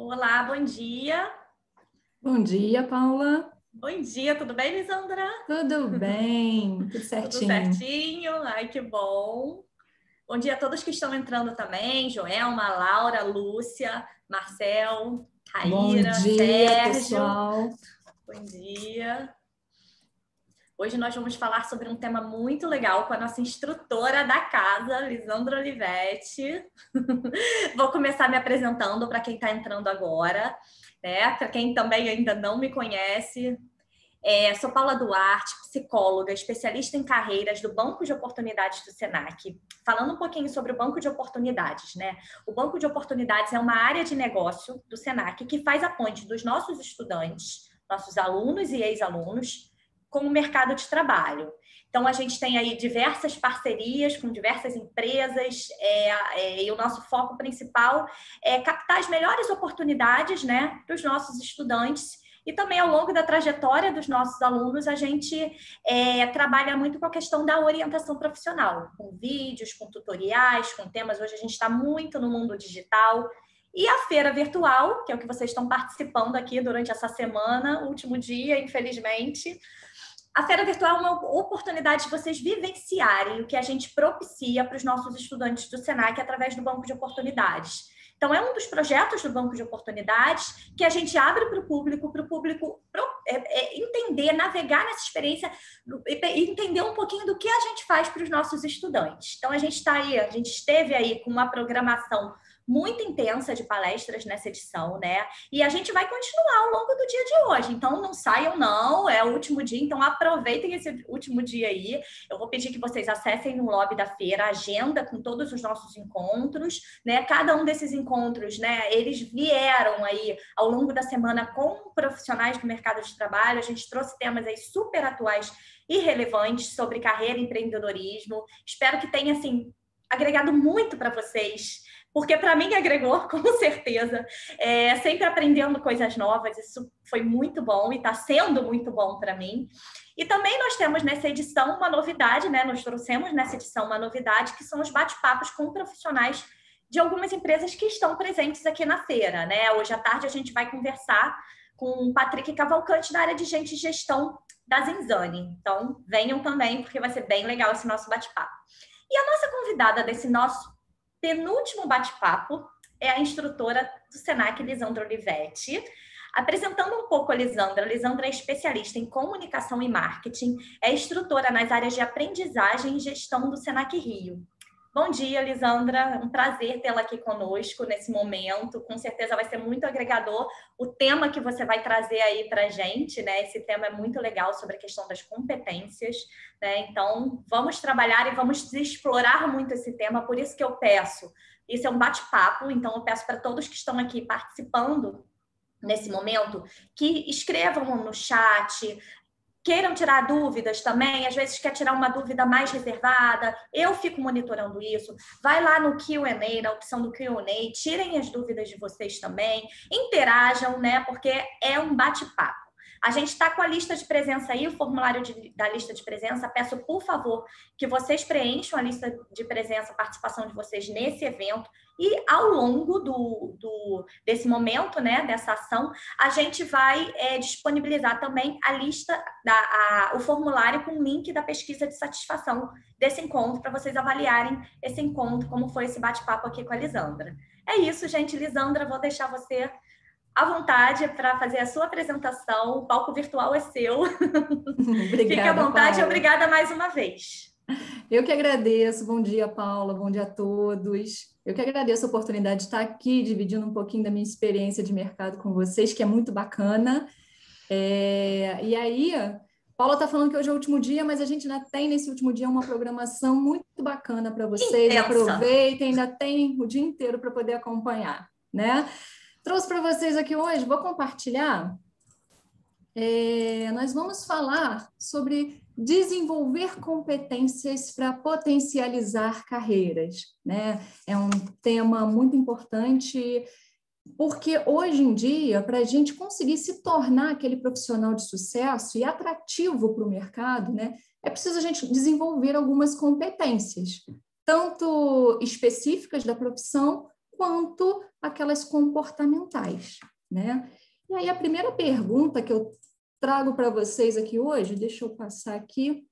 Olá, bom dia. Bom dia, Paula. Bom dia, tudo bem, Lisandra? Tudo bem, tudo Tudo certinho. certinho? Ai, que bom. Bom dia a todos que estão entrando também, Joelma, Laura, Lúcia, Marcel, Bom Raíra, dia, Sérgio. pessoal. Bom dia. Hoje nós vamos falar sobre um tema muito legal com a nossa instrutora da casa, Lisandra Olivetti. Vou começar me apresentando para quem está entrando agora, né? Para quem também ainda não me conhece, sou Paula Duarte, psicóloga, especialista em carreiras do Banco de Oportunidades do Senac. Falando um pouquinho sobre o Banco de Oportunidades, né? O Banco de Oportunidades é uma área de negócio do Senac que faz a ponte dos nossos estudantes, nossos alunos e ex-alunos, com o mercado de trabalho. Então, a gente tem aí diversas parcerias com diversas empresas e o nosso foco principal é captar as melhores oportunidades, né, para os nossos estudantes. E também, ao longo da trajetória dos nossos alunos, a gente trabalha muito com a questão da orientação profissional, com vídeos, com tutoriais, com temas. Hoje a gente está muito no mundo digital. E a feira virtual, que é o que vocês estão participando aqui durante essa semana, último dia, infelizmente. A feira virtual é uma oportunidade de vocês vivenciarem o que a gente propicia para os nossos estudantes do Senac através do Banco de Oportunidades. Então, é um dos projetos do Banco de Oportunidades que a gente abre para o público entender, navegar nessa experiência e entender um pouquinho do que a gente faz para os nossos estudantes. Então, a gente esteve aí com uma programação muito intensa de palestras nessa edição, né? E a gente vai continuar ao longo do dia de hoje. Então, não saiam, não. É o último dia, então aproveitem esse último dia aí. Eu vou pedir que vocês acessem no lobby da feira a agenda com todos os nossos encontros, né? Cada um desses encontros, né? Eles vieram aí ao longo da semana com profissionais do mercado de trabalho. A gente trouxe temas aí super atuais e relevantes sobre carreira e empreendedorismo. Espero que tenha, assim, agregado muito para vocês, porque para mim agregou, com certeza. Sempre aprendendo coisas novas, isso foi muito bom e está sendo muito bom para mim. E também nós temos nessa edição uma novidade, né? Nós trouxemos nessa edição uma novidade, que são os bate-papos com profissionais de algumas empresas que estão presentes aqui na feira, né? Hoje à tarde a gente vai conversar com o Patrick Cavalcante, da área de gente e gestão da Zinzane. Então, venham também, porque vai ser bem legal esse nosso bate-papo. E a nossa convidada desse nosso penúltimo bate-papo é a instrutora do Senac, Lisandra Olivetti. Apresentando um pouco a Lisandra é especialista em comunicação e marketing, é instrutora nas áreas de aprendizagem e gestão do Senac Rio. Bom dia, Lisandra. Um prazer tê-la aqui conosco nesse momento. Com certeza vai ser muito agregador o tema que você vai trazer aí para a gente, né? Esse tema é muito legal sobre a questão das competências, né? Então, vamos trabalhar e vamos explorar muito esse tema. Por isso que eu peço, isso é um bate-papo, então eu peço para todos que estão aqui participando nesse momento que escrevam no chat, queiram tirar dúvidas também, às vezes quer tirar uma dúvida mais reservada, eu fico monitorando isso. Vai lá no Q&A, na opção do Q&A, tirem as dúvidas de vocês também, interajam, né? Porque é um bate-papo. A gente está com a lista de presença aí, o formulário da lista de presença. Peço, por favor, que vocês preencham a lista de presença, a participação de vocês nesse evento. E ao longo desse momento, né, dessa ação, a gente vai disponibilizar também a lista, o formulário com o link da pesquisa de satisfação desse encontro, para vocês avaliarem esse encontro, como foi esse bate-papo aqui com a Lisandra. É isso, gente. Lisandra, vou deixar você à vontade para fazer a sua apresentação. O palco virtual é seu. Obrigada, Fique à vontade e Paula. obrigada mais uma vez. Eu que agradeço. Bom dia, Paula. Bom dia a todos. Eu que agradeço a oportunidade de estar aqui dividindo um pouquinho da minha experiência de mercado com vocês, que é muito bacana. E aí, Paula está falando que hoje é o último dia, mas a gente ainda tem nesse último dia uma programação muito bacana para vocês. Intensa. Aproveitem, ainda tem o dia inteiro para poder acompanhar, né? Trouxe para vocês aqui hoje, vou compartilhar. Nós vamos falar sobre desenvolver competências para potencializar carreiras, né? É um tema muito importante, porque hoje em dia, para a gente conseguir se tornar aquele profissional de sucesso e atrativo para o mercado, né, é preciso a gente desenvolver algumas competências, tanto específicas da profissão, quanto aquelas comportamentais, né? E aí a primeira pergunta que eu trago para vocês aqui hoje, deixa eu passar aqui,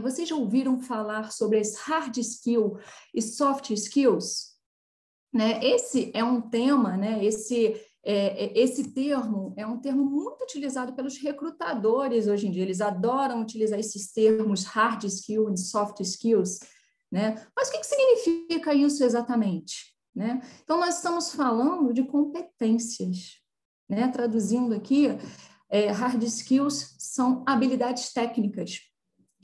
vocês já ouviram falar sobre as hard skills e soft skills? Né? Esse é um tema, né? Esse termo é um termo muito utilizado pelos recrutadores hoje em dia. Eles adoram utilizar esses termos hard skills e soft skills, né? Mas o que significa isso exatamente? Né? Então, nós estamos falando de competências, né? Traduzindo aqui, hard skills são habilidades técnicas.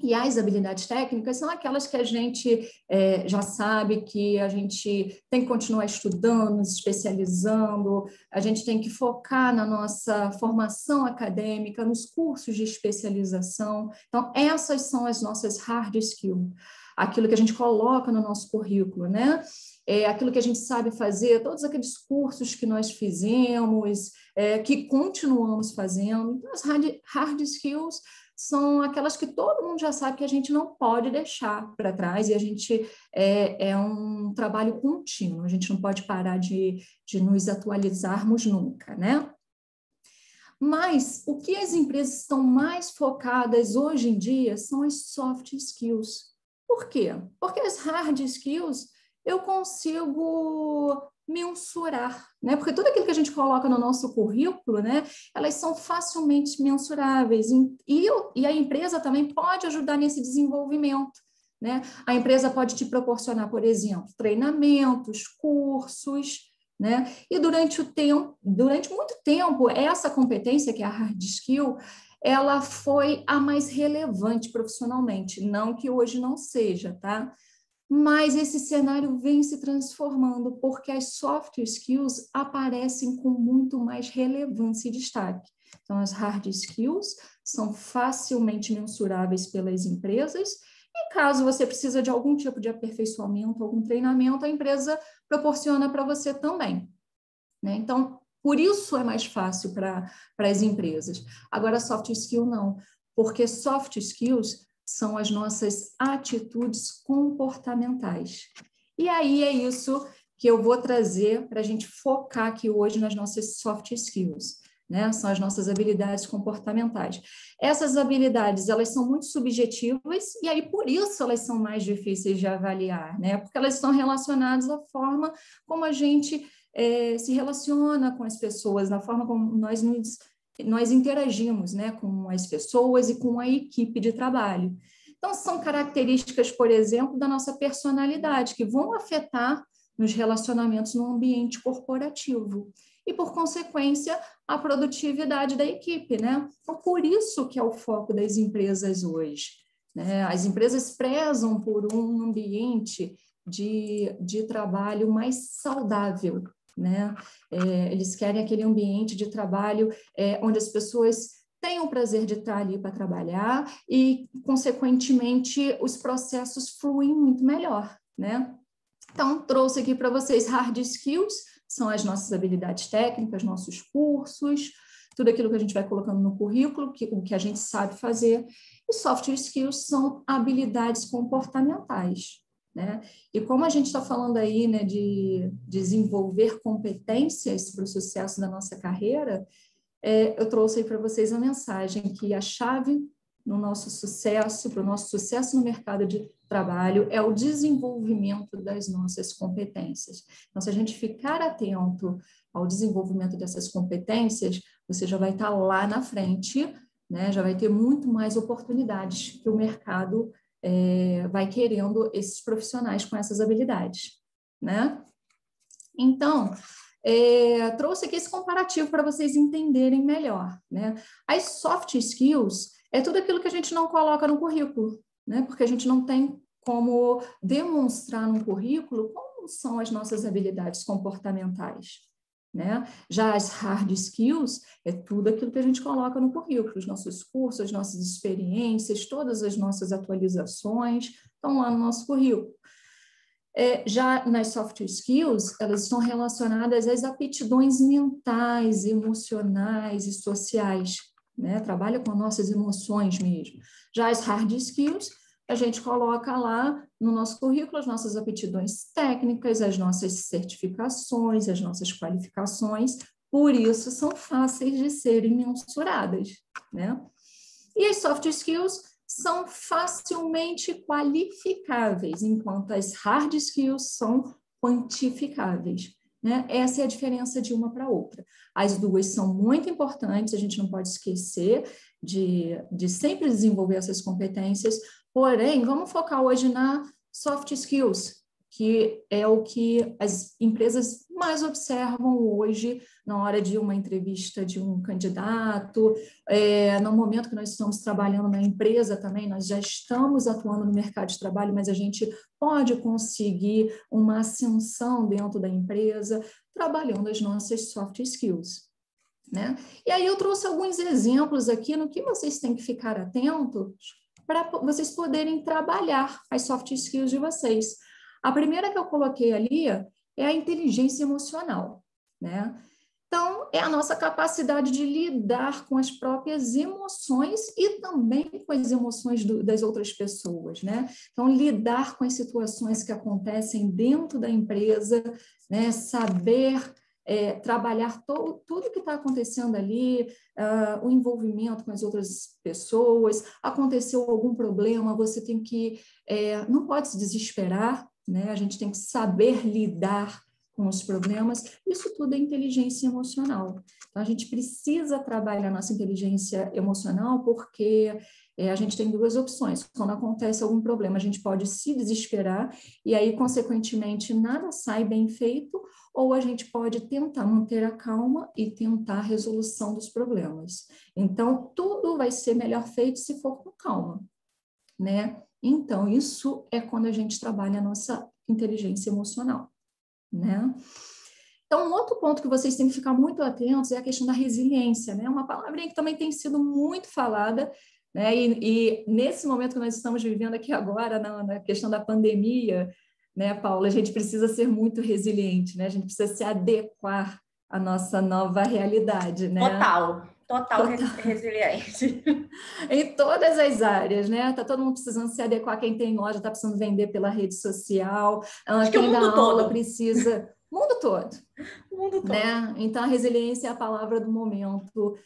E as habilidades técnicas são aquelas que a gente já sabe que a gente tem que continuar estudando, se especializando, a gente tem que focar na nossa formação acadêmica, nos cursos de especialização. Então, essas são as nossas hard skills, aquilo que a gente coloca no nosso currículo, né? Aquilo que a gente sabe fazer, todos aqueles cursos que nós fizemos, que continuamos fazendo. Então, as hard skills são aquelas que todo mundo já sabe que a gente não pode deixar para trás, e a gente é um trabalho contínuo, a gente não pode parar de nos atualizarmos nunca, né? Mas o que as empresas estão mais focadas hoje em dia são as soft skills. Por quê? Porque as hard skills eu consigo mensurar, né? Porque tudo aquilo que a gente coloca no nosso currículo, né, elas são facilmente mensuráveis, e a empresa também pode ajudar nesse desenvolvimento, né? A empresa pode te proporcionar, por exemplo, treinamentos, cursos, né? E durante muito tempo, essa competência, que é a hard skill, ela foi a mais relevante profissionalmente, não que hoje não seja, tá? Mas esse cenário vem se transformando porque as soft skills aparecem com muito mais relevância e destaque. Então, as hard skills são facilmente mensuráveis pelas empresas, e caso você precise de algum tipo de aperfeiçoamento, algum treinamento, a empresa proporciona para você também, né? Então, por isso é mais fácil para as empresas. Agora, soft skill não, porque soft skills são as nossas atitudes comportamentais. E aí é isso que eu vou trazer para a gente focar aqui hoje nas nossas soft skills, né? São as nossas habilidades comportamentais. Essas habilidades, elas são muito subjetivas, e aí por isso elas são mais difíceis de avaliar, né? Porque elas estão relacionadas à forma como a gente se relaciona com as pessoas, na forma como nós interagimos, né, com as pessoas e com a equipe de trabalho. Então, são características, por exemplo, da nossa personalidade, que vão afetar nos relacionamentos no ambiente corporativo e, por consequência, a produtividade da equipe, né? Então, por isso que é o foco das empresas hoje, né? As empresas prezam por um ambiente de trabalho mais saudável, né? Eles querem aquele ambiente de trabalho onde as pessoas tenham o prazer de estar ali para trabalhar e, consequentemente, os processos fluem muito melhor, né? Então, trouxe aqui para vocês hard skills, são as nossas habilidades técnicas, nossos cursos, tudo aquilo que a gente vai colocando no currículo, o que a gente sabe fazer, e soft skills são habilidades comportamentais, né? E como a gente está falando aí, né, de desenvolver competências para o sucesso da nossa carreira, eu trouxe aí para vocês a mensagem que a chave no nosso sucesso, para o nosso sucesso no mercado de trabalho, é o desenvolvimento das nossas competências. Então, se a gente ficar atento ao desenvolvimento dessas competências, você já vai estar lá na frente, né? Já vai ter muito mais oportunidades que o mercado vai querendo esses profissionais com essas habilidades, né? Então, trouxe aqui esse comparativo para vocês entenderem melhor, né? As soft skills é tudo aquilo que a gente não coloca no currículo, né? Porque a gente não tem como demonstrar no currículo como são as nossas habilidades comportamentais, né? Já as hard skills é tudo aquilo que a gente coloca no currículo, os nossos cursos, as nossas experiências, todas as nossas atualizações estão lá no nosso currículo. Já nas soft skills, elas estão relacionadas às aptidões mentais, emocionais e sociais, né? Trabalha com nossas emoções mesmo. Já as hard skills a gente coloca lá no nosso currículo as nossas aptidões técnicas, as nossas certificações, as nossas qualificações, por isso são fáceis de serem mensuradas, né? E as soft skills são facilmente qualificáveis, enquanto as hard skills são quantificáveis, né? Essa é a diferença de uma para outra. As duas são muito importantes, a gente não pode esquecer de sempre desenvolver essas competências, porém, vamos focar hoje na soft skills, que é o que as empresas mais observam hoje na hora de uma entrevista de um candidato, no momento que nós estamos trabalhando na empresa também, nós já estamos atuando no mercado de trabalho, mas a gente pode conseguir uma ascensão dentro da empresa trabalhando as nossas soft skills, né? E aí eu trouxe alguns exemplos aqui no que vocês têm que ficar atentos para vocês poderem trabalhar as soft skills de vocês. A primeira que eu coloquei ali é a inteligência emocional, né? Então, é a nossa capacidade de lidar com as próprias emoções e também com as emoções das outras pessoas, né? Então, lidar com as situações que acontecem dentro da empresa, né? Saber trabalhar tudo que está acontecendo ali, o envolvimento com as outras pessoas, aconteceu algum problema, você tem que, não pode se desesperar, né? A gente tem que saber lidar com os problemas, isso tudo é inteligência emocional. Então, a gente precisa trabalhar nossa inteligência emocional porque a gente tem duas opções. Quando acontece algum problema, a gente pode se desesperar e aí, consequentemente, nada sai bem feito, ou a gente pode tentar manter a calma e tentar a resolução dos problemas. Então, tudo vai ser melhor feito se for com calma, né? Então, isso é quando a gente trabalha a nossa inteligência emocional, né? Então, um outro ponto que vocês têm que ficar muito atentos é a questão da resiliência, né? Uma palavrinha que também tem sido muito falada, né? E nesse momento que nós estamos vivendo aqui agora, na questão da pandemia, né, Paula, a gente precisa ser muito resiliente, né? A gente precisa se adequar à nossa nova realidade, né? Total. Resiliente. Em todas as áreas, né? Tá todo mundo precisando se adequar, quem tem loja está precisando vender pela rede social, Acho que quem o dá mundo aula todo. precisa... Mundo todo. O mundo todo. Né? Então, a resiliência é a palavra do momento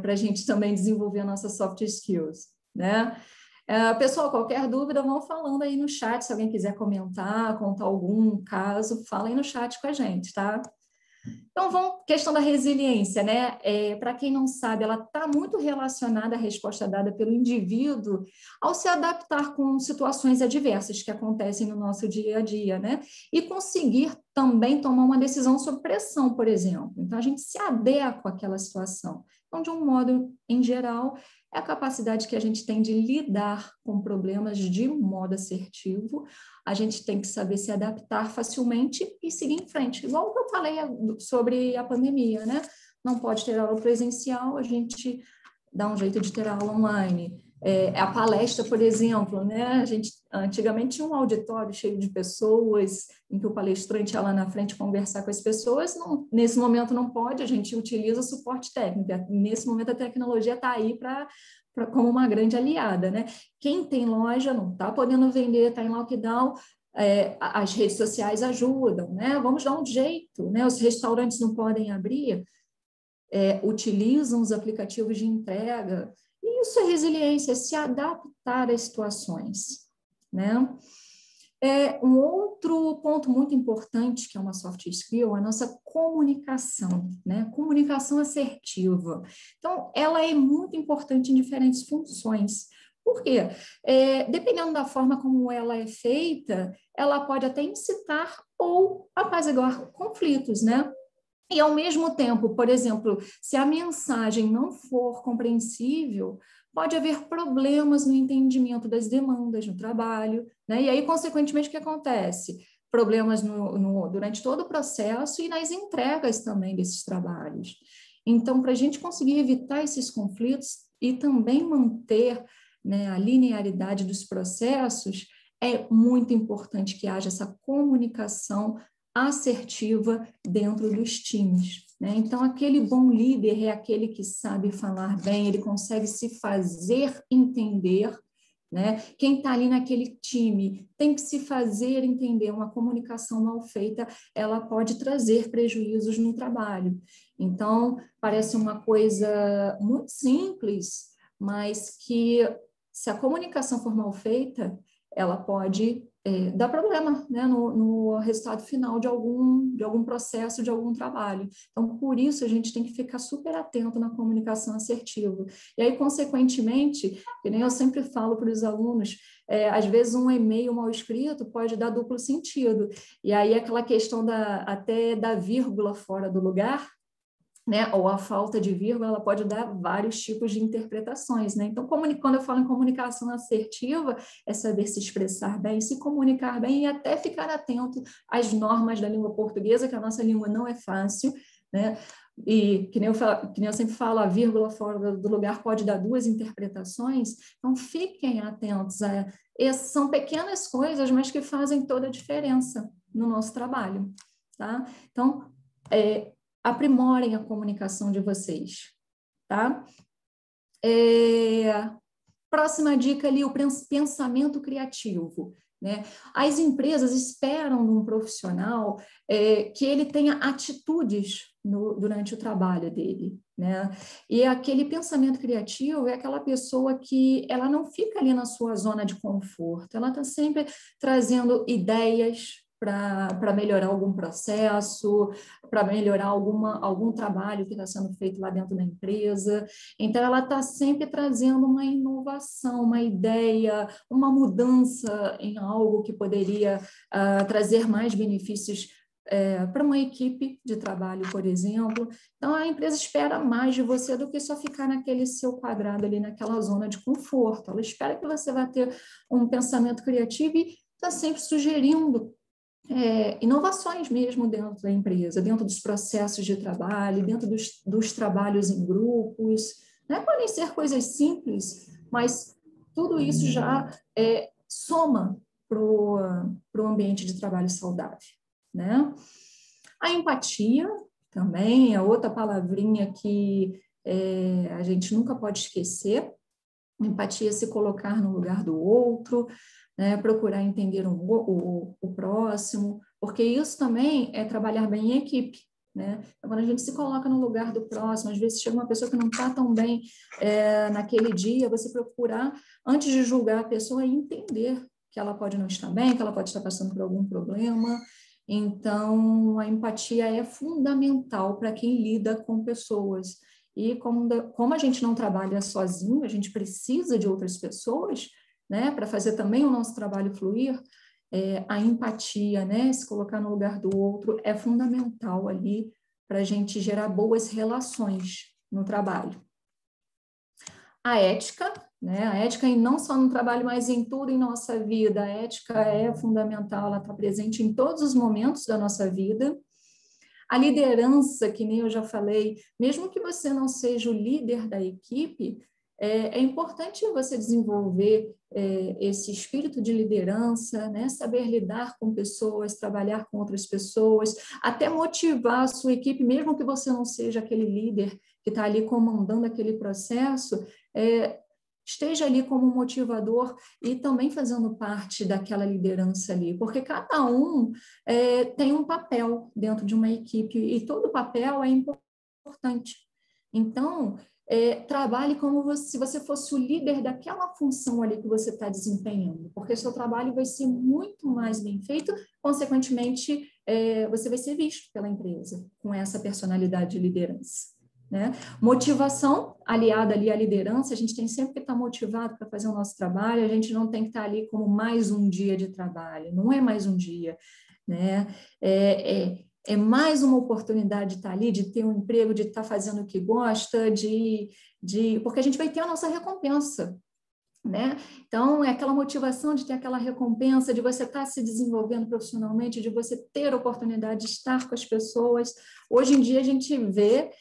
para a gente também desenvolver a nossa soft skills, né? Pessoal, qualquer dúvida, vão falando aí no chat, se alguém quiser comentar, contar algum caso, fala aí no chat com a gente, tá? Então, questão da resiliência, né? Para quem não sabe, ela está muito relacionada à resposta dada pelo indivíduo ao se adaptar com situações adversas que acontecem no nosso dia a dia, né? E conseguir também tomar uma decisão sob pressão, por exemplo. Então, a gente se adequa àquela situação. Então, de um modo em geral, é a capacidade que a gente tem de lidar com problemas de um modo assertivo. A gente tem que saber se adaptar facilmente e seguir em frente. Igual o que eu falei sobre a pandemia, né? Não pode ter aula presencial, a gente dá um jeito de ter aula online. A palestra, por exemplo, né? A gente antigamente tinha um auditório cheio de pessoas, em que o palestrante ia lá na frente conversar com as pessoas. Não, nesse momento não pode, a gente utiliza suporte técnico. Nesse momento a tecnologia está aí como uma grande aliada, né? Quem tem loja não está podendo vender, está em lockdown, as redes sociais ajudam, né? Vamos dar um jeito, né? Os restaurantes não podem abrir, utilizam os aplicativos de entrega. E isso é resiliência, é se adaptar às situações, né? Um outro ponto muito importante, que é uma soft skill, é a nossa comunicação, né? Comunicação assertiva. Então, ela é muito importante em diferentes funções. Por quê? Dependendo da forma como ela é feita, ela pode até incitar ou apaziguar conflitos, né? E, ao mesmo tempo, por exemplo, se a mensagem não for compreensível, pode haver problemas no entendimento das demandas no trabalho, né? E aí, consequentemente, o que acontece? Problemas durante todo o processo e nas entregas também desses trabalhos. Então, para a gente conseguir evitar esses conflitos e também manter, né, a linearidade dos processos, é muito importante que haja essa comunicação assertiva dentro dos times, né? Então, aquele bom líder é aquele que sabe falar bem, ele consegue se fazer entender, né? Quem está ali naquele time tem que se fazer entender. Uma comunicação mal feita, ela pode trazer prejuízos no trabalho. Então, parece uma coisa muito simples, mas que, se a comunicação for mal feita, ela pode dar problema, né, no resultado final de algum processo, de algum trabalho. Então, por isso, a gente tem que ficar super atento na comunicação assertiva. E aí, consequentemente, que nem eu sempre falo para os alunos, às vezes um e-mail mal escrito pode dar duplo sentido. E aí, aquela questão até da vírgula fora do lugar, né, ou a falta de vírgula, ela pode dar vários tipos de interpretações, né? Então, quando eu falo em comunicação assertiva, é saber se expressar bem, se comunicar bem e até ficar atento às normas da língua portuguesa, que a nossa língua não é fácil, né? E que nem eu sempre falo, a vírgula fora do lugar pode dar duas interpretações, então fiquem atentos. São pequenas coisas, mas que fazem toda a diferença no nosso trabalho, tá? Então, aprimorem a comunicação de vocês, tá? Próxima dica ali, o pensamento criativo, né? As empresas esperam de um profissional que ele tenha atitudes durante o trabalho dele, né? E aquele pensamento criativo é aquela pessoa que ela não fica ali na sua zona de conforto, ela está sempre trazendo ideias para melhorar algum processo, para melhorar algum trabalho que está sendo feito lá dentro da empresa. Então, ela está sempre trazendo uma inovação, uma ideia, uma mudança em algo que poderia trazer mais benefícios para uma equipe de trabalho, por exemplo. Então, a empresa espera mais de você do que só ficar naquele seu quadrado ali, naquela zona de conforto. Ela espera que você vá ter um pensamento criativo e está sempre sugerindo inovações mesmo dentro da empresa, dentro dos processos de trabalho, dentro dos trabalhos em grupos, né? Podem ser coisas simples, mas tudo isso já soma para o ambiente de trabalho saudável, né? A empatia também é outra palavrinha que a gente nunca pode esquecer. Empatia é se colocar no lugar do outro, né, procurar entender o próximo, porque isso também é trabalhar bem em equipe, né? Então, quando a gente se coloca no lugar do próximo, às vezes chega uma pessoa que não está tão bem naquele dia, você procurar, antes de julgar a pessoa, entender que ela pode não estar bem, que ela pode estar passando por algum problema. Então, a empatia é fundamental para quem lida com pessoas. E como a gente não trabalha sozinho, a gente precisa de outras pessoas, né, para fazer também o nosso trabalho fluir, a empatia, né, se colocar no lugar do outro, é fundamental ali para a gente gerar boas relações no trabalho. A ética, né, a ética não só no trabalho, mas em tudo em nossa vida. A ética é fundamental, ela está presente em todos os momentos da nossa vida. A liderança, que nem eu já falei, mesmo que você não seja o líder da equipe, é importante você desenvolver esse espírito de liderança, né? Saber lidar com pessoas, trabalhar com outras pessoas, até motivar a sua equipe, mesmo que você não seja aquele líder que está ali comandando aquele processo, esteja ali como motivador e também fazendo parte daquela liderança ali, porque cada um tem um papel dentro de uma equipe e todo papel é importante. Então, trabalhe como se você fosse o líder daquela função ali que você está desempenhando, porque seu trabalho vai ser muito mais bem feito, consequentemente, você vai ser visto pela empresa com essa personalidade de liderança. Né? Motivação aliada ali à liderança, a gente tem sempre que estar motivado para fazer o nosso trabalho, a gente não tem que estar ali como mais um dia de trabalho, não é mais um dia, né? É mais uma oportunidade de estar ali, de ter um emprego, de estar fazendo o que gosta, porque a gente vai ter a nossa recompensa, né? Então, é aquela motivação de ter aquela recompensa, de você estar se desenvolvendo profissionalmente, de você ter a oportunidade de estar com as pessoas. Hoje em dia, a gente vê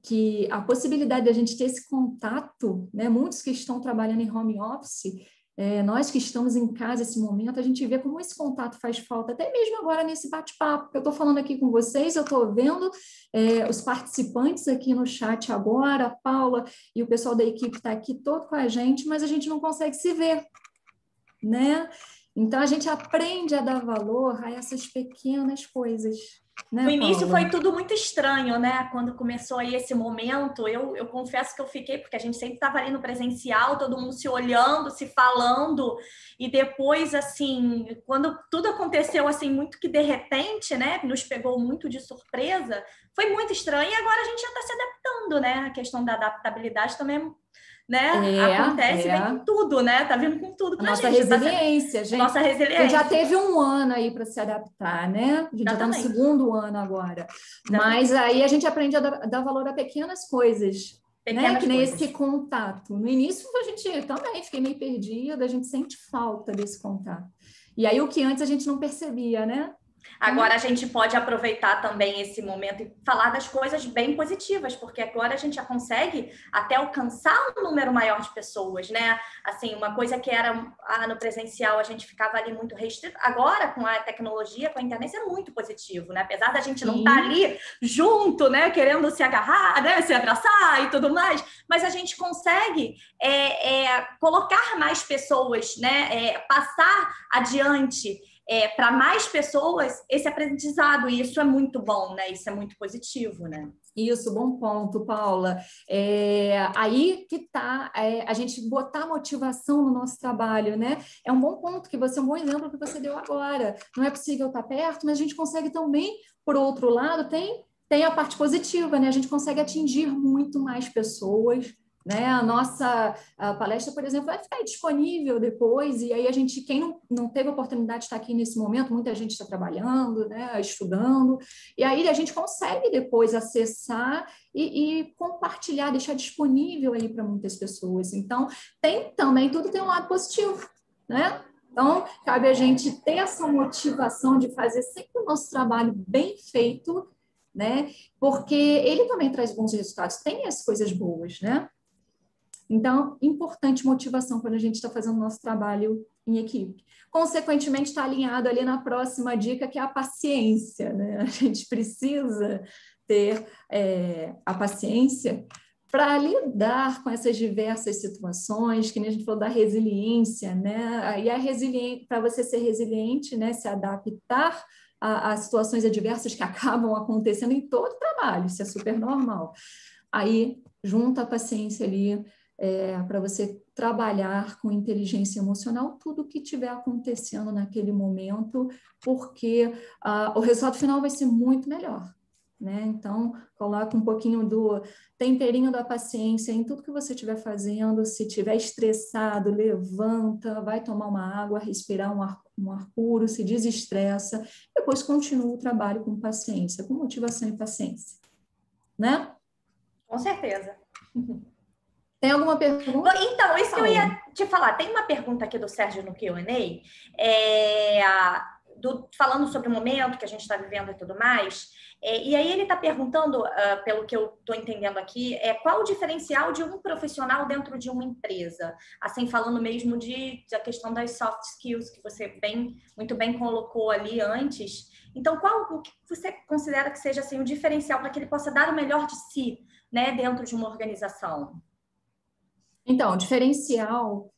que a possibilidade de a gente ter esse contato, né? Muitos que estão trabalhando em home office, Nós que estamos em casa esse momento, a gente vê como esse contato faz falta, até mesmo agora nesse bate-papo que eu estou falando aqui com vocês, eu estou vendo os participantes aqui no chat agora, a Paula e o pessoal da equipe está aqui todo com a gente, mas a gente não consegue se ver, né? Então, a gente aprende a dar valor a essas pequenas coisas, né, No início Paula? foi tudo muito estranho, né? Quando começou aí esse momento, eu confesso que eu fiquei, porque a gente sempre estava ali no presencial, todo mundo se olhando, se falando, e depois, assim, quando tudo aconteceu assim, muito que de repente, né? Nos pegou muito de surpresa, foi muito estranho, e agora a gente já está se adaptando, né? A questão da adaptabilidade também, né? Acontece, vem com tudo, né? Tá vindo com tudo A pra nossa gente. resiliência, gente. Nossa A gente resiliência. já teve um ano aí para se adaptar, né? A gente já está no segundo ano agora. Mas aí a gente aprende a dar valor a pequenas coisas, né? Que nem esse contato. No início a gente também fiquei meio perdida, a gente sente falta desse contato. E aí o que antes a gente não percebia, né? Agora a gente pode aproveitar também esse momento e falar das coisas bem positivas, porque agora a gente já consegue até alcançar um número maior de pessoas, né? Assim, uma coisa que era no presencial, a gente ficava ali muito restrito. Agora, com a tecnologia, com a internet, é muito positivo, né? Apesar da gente não estar ali junto, né? Querendo se agarrar, né? Se abraçar e tudo mais, mas a gente consegue colocar mais pessoas, né? Passar adiante para mais pessoas esse aprendizado, e isso é muito bom, né? Isso é muito positivo, né? Isso, bom ponto, Paula. Aí que está a gente botar motivação no nosso trabalho, né? É um bom ponto, que você é um bom exemplo que você deu agora. não é possível estar perto, mas a gente consegue também, por outro lado, tem a parte positiva, né? A gente consegue atingir muito mais pessoas, né? A nossa palestra, por exemplo, vai ficar disponível depois, e aí quem não teve a oportunidade de estar aqui nesse momento, muita gente está trabalhando, né? Estudando, e aí a gente consegue depois acessar e compartilhar, deixar disponível aí para muitas pessoas. Então, tudo tem um lado positivo, né? Então, cabe a gente ter essa motivação de fazer sempre o nosso trabalho bem feito, né? Porque ele também traz bons resultados, tem as coisas boas, né? Então, importante motivação quando a gente está fazendo o nosso trabalho em equipe. Consequentemente, está alinhado ali na próxima dica, que é a paciência, né? A gente precisa ter a paciência para lidar com essas diversas situações, que nem a gente falou da resiliência, né? E a resiliência, para você ser resiliente, né? Se adaptar a situações adversas que acabam acontecendo em todo o trabalho, isso é super normal. Aí, junta a paciência ali, para você trabalhar com inteligência emocional tudo o que estiver acontecendo naquele momento, porque o resultado final vai ser muito melhor, né? Então, coloca um pouquinho do temperinho da paciência em tudo que você estiver fazendo. Se estiver estressado, levanta, vai tomar uma água, respirar um ar puro, se desestressa, depois continua o trabalho com paciência, com motivação e paciência, né? Com certeza. Tem alguma pergunta? Então, isso que eu ia te falar. Tem uma pergunta aqui do Sérgio no Q&A, falando sobre o momento que a gente está vivendo e tudo mais. E aí ele está perguntando, pelo que eu estou entendendo aqui, qual o diferencial de um profissional dentro de uma empresa? Assim, falando mesmo da questão das soft skills, que você muito bem colocou ali antes. Então, o que você considera que seja assim, o diferencial para que ele possa dar o melhor de si, né, dentro de uma organização? Então, o diferencial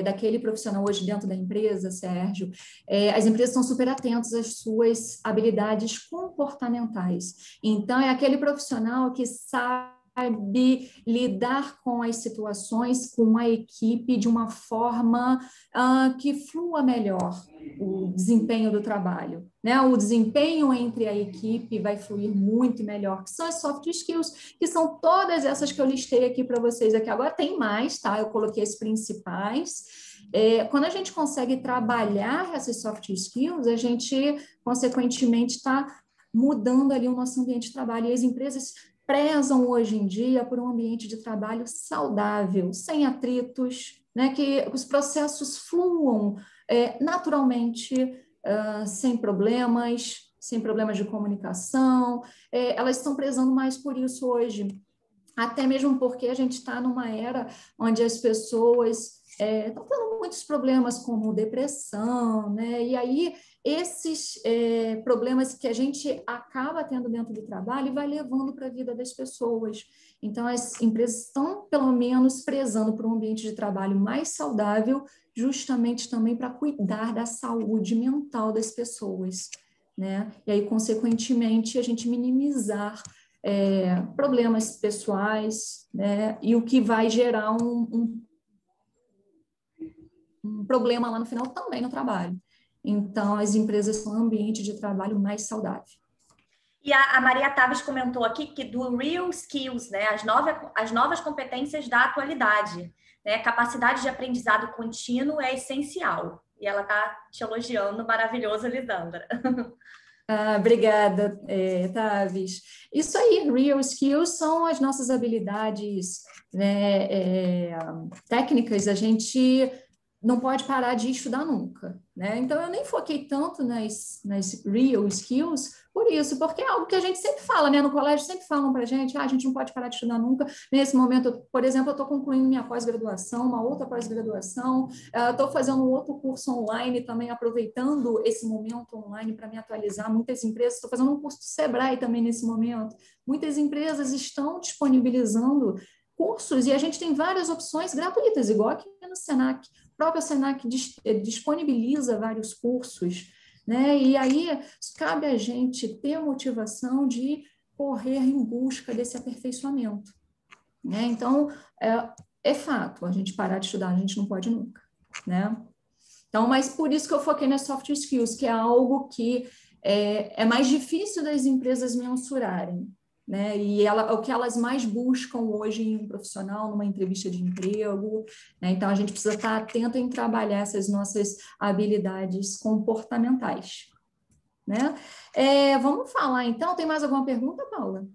daquele profissional hoje dentro da empresa, Sérgio, as empresas estão super atentas às suas habilidades comportamentais. Então, é aquele profissional que sabe lidar com as situações, com a equipe de uma forma que flua melhor o desempenho do trabalho, né? O desempenho entre a equipe vai fluir muito melhor, que são as soft skills, que são todas essas que eu listei aqui para vocês aqui. Agora tem mais, tá? Eu coloquei as principais. Quando a gente consegue trabalhar essas soft skills, a gente, consequentemente, está mudando ali o nosso ambiente de trabalho. E as empresas prezam hoje em dia por um ambiente de trabalho saudável, sem atritos, né? Que os processos fluam naturalmente, sem problemas de comunicação. Elas estão prezando mais por isso hoje. até mesmo porque a gente está numa era onde as pessoas estão tendo muitos problemas como depressão, né? E aí esses problemas que a gente acaba tendo dentro do trabalho vai levando para a vida das pessoas. Então, as empresas estão, pelo menos, prezando por um ambiente de trabalho mais saudável, justamente também para cuidar da saúde mental das pessoas, né? E aí, consequentemente, a gente minimizar problemas pessoais, né? E o que vai gerar um problema lá no final também no trabalho. Então, as empresas são um ambiente de trabalho mais saudável. E a Maria Taves comentou aqui que do real skills, né, as novas competências da atualidade, né, capacidade de aprendizado contínuo é essencial. E ela está te elogiando, maravilhoso, Lisandra. Obrigada, Tavis. Isso aí, real skills são as nossas habilidades, né, técnicas. A gente não pode parar de estudar nunca, né? Então, eu nem foquei tanto nas real skills por isso, porque é algo que a gente sempre fala, né? No colégio sempre falam para a gente não pode parar de estudar nunca. Nesse momento, por exemplo, eu estou concluindo minha pós-graduação, uma outra pós-graduação, estou fazendo um outro curso online também, aproveitando esse momento online para me atualizar. Muitas empresas, estou fazendo um curso do Sebrae também nesse momento. Muitas empresas estão disponibilizando cursos e a gente tem várias opções gratuitas, igual aqui no Senac. O próprio Senac disponibiliza vários cursos, né? E aí cabe a gente ter a motivação de correr em busca desse aperfeiçoamento, né? Então, é fato, a gente parar de estudar, a gente não pode nunca, né? Então, mas por isso que eu foquei nas soft skills, que é algo que é mais difícil das empresas mensurarem, né? E o que elas mais buscam hoje em um profissional, numa entrevista de emprego, né? Então, a gente precisa estar atento em trabalhar essas nossas habilidades comportamentais, né? Vamos falar, então, tem mais alguma pergunta, Paula?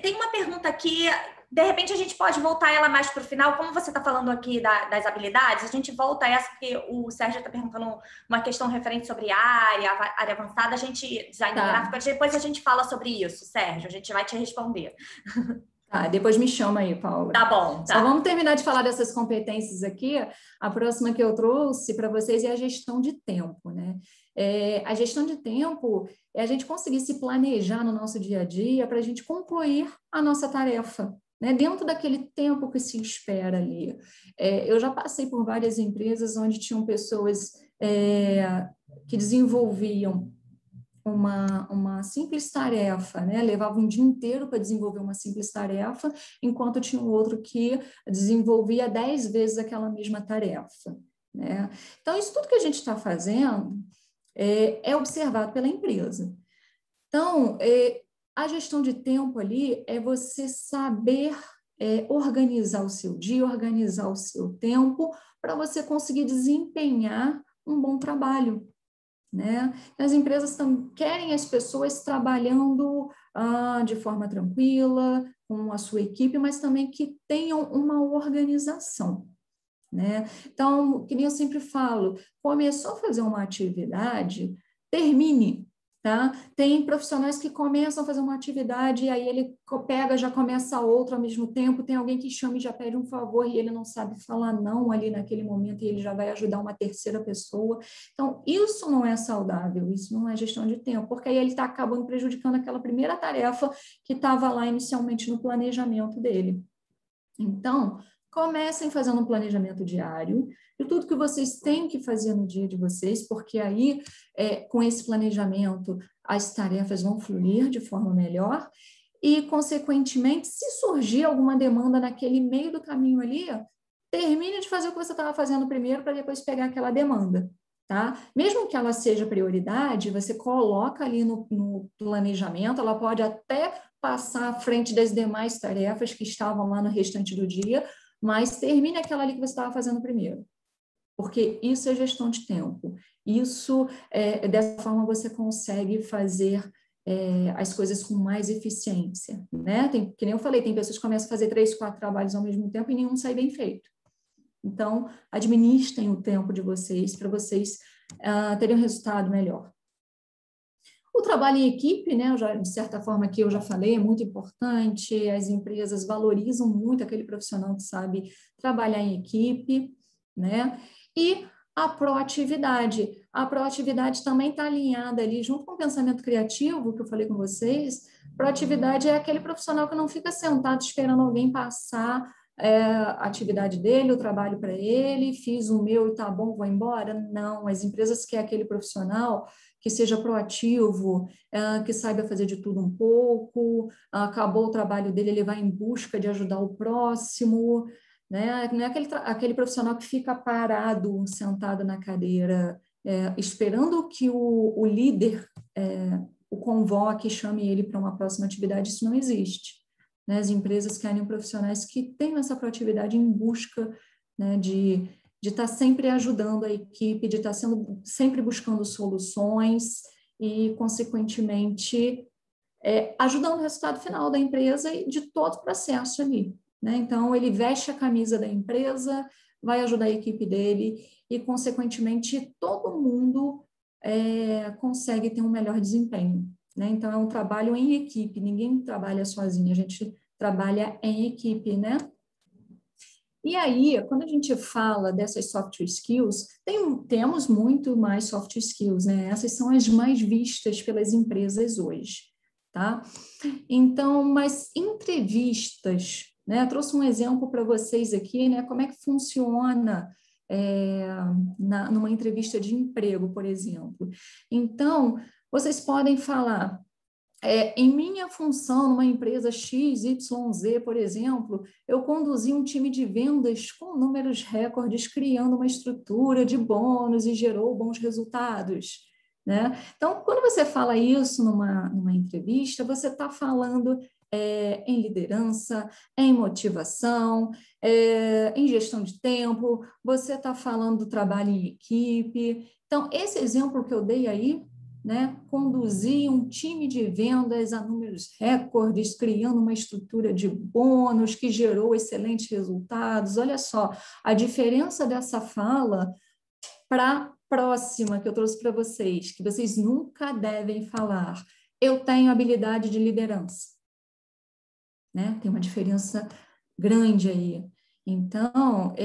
Tem uma pergunta aqui, de repente a gente pode voltar ela mais para o final, como você está falando aqui das habilidades, a gente volta a essa, porque o Sérgio está perguntando uma questão referente sobre área avançada, a gente, design gráfico, depois a gente fala sobre isso, Sérgio, a gente vai te responder. Tá, depois me chama aí, Paula. Tá bom. Tá. Só vamos terminar de falar dessas competências aqui. A próxima que eu trouxe para vocês é a gestão de tempo, né? A gestão de tempo é a gente conseguir se planejar no nosso dia a dia para a gente concluir a nossa tarefa, né? Dentro daquele tempo que se espera ali. Eu já passei por várias empresas onde tinham pessoas que desenvolviam uma simples tarefa, né? Levava um dia inteiro para desenvolver uma simples tarefa, enquanto tinha um outro que desenvolvia 10 vezes aquela mesma tarefa, né? Então, isso tudo que a gente está fazendo é observado pela empresa. Então, a gestão de tempo ali é você saber organizar o seu dia, organizar o seu tempo, para você conseguir desempenhar um bom trabalho, né? As empresas querem as pessoas trabalhando de forma tranquila, com a sua equipe, mas também que tenham uma organização, né? Então, que nem eu sempre falo, começou a fazer uma atividade, termine, tá? Tem profissionais que começam a fazer uma atividade e aí ele pega, já começa outra ao mesmo tempo, tem alguém que chama e já pede um favor e ele não sabe falar não ali naquele momento e ele já vai ajudar uma terceira pessoa. Então, isso não é saudável, isso não é gestão de tempo, porque aí ele está acabando prejudicando aquela primeira tarefa que estava lá inicialmente no planejamento dele. Então, comecem fazendo um planejamento diário de tudo que vocês têm que fazer no dia de vocês, porque aí, com esse planejamento, as tarefas vão fluir de forma melhor e, consequentemente, se surgir alguma demanda naquele meio do caminho ali, termine de fazer o que você estava fazendo primeiro para depois pegar aquela demanda, tá? Mesmo que ela seja prioridade, você coloca ali no planejamento, ela pode até passar à frente das demais tarefas que estavam lá no restante do dia, mas termine aquela ali que você estava fazendo primeiro, porque isso é gestão de tempo. Isso, dessa forma, você consegue fazer as coisas com mais eficiência, né? Que nem eu falei, tem pessoas que começam a fazer 3, 4 trabalhos ao mesmo tempo e nenhum sai bem feito. Então, administrem o tempo de vocês para vocês terem um resultado melhor. O trabalho em equipe, né, de certa forma que eu já falei, é muito importante, as empresas valorizam muito aquele profissional que sabe trabalhar em equipe, né? E a proatividade. A proatividade também está alinhada ali, junto com o pensamento criativo, que eu falei com vocês. Proatividade é aquele profissional que não fica sentado esperando alguém passar a atividade dele, o trabalho para ele, fiz o meu e tá bom, vou embora. Não, as empresas querem aquele profissional que seja proativo, que saiba fazer de tudo um pouco, acabou o trabalho dele, ele vai em busca de ajudar o próximo, né? Não é aquele profissional que fica parado, sentado na cadeira, esperando que o líder o convoque, chame ele para uma próxima atividade. Isso não existe. Né? As empresas querem profissionais que tenham essa proatividade em busca, né, de estar sempre ajudando a equipe, de estar sempre buscando soluções e, consequentemente, ajudando o resultado final da empresa e de todo o processo ali. Né? Então, ele veste a camisa da empresa, vai ajudar a equipe dele e, consequentemente, todo mundo consegue ter um melhor desempenho. Né? Então, é um trabalho em equipe, ninguém trabalha sozinho, a gente trabalha em equipe, né? E aí, quando a gente fala dessas soft skills, temos muito mais soft skills, né? Essas são as mais vistas pelas empresas hoje, tá? Então, mas entrevistas, né? Eu trouxe um exemplo para vocês aqui, né? Como é que funciona numa entrevista de emprego, por exemplo. Então, vocês podem falar, em minha função numa empresa XYZ, por exemplo, eu conduzi um time de vendas com números recordes, criando uma estrutura de bônus e gerou bons resultados. Né? Então, quando você fala isso numa entrevista, você está falando em liderança, em motivação, em gestão de tempo, você está falando do trabalho em equipe. Então, esse exemplo que eu dei aí, né, conduzir um time de vendas a números recordes, criando uma estrutura de bônus que gerou excelentes resultados. Olha só, a diferença dessa fala para a próxima que eu trouxe para vocês, que vocês nunca devem falar. Eu tenho habilidade de liderança. Né? Tem uma diferença grande aí. Então,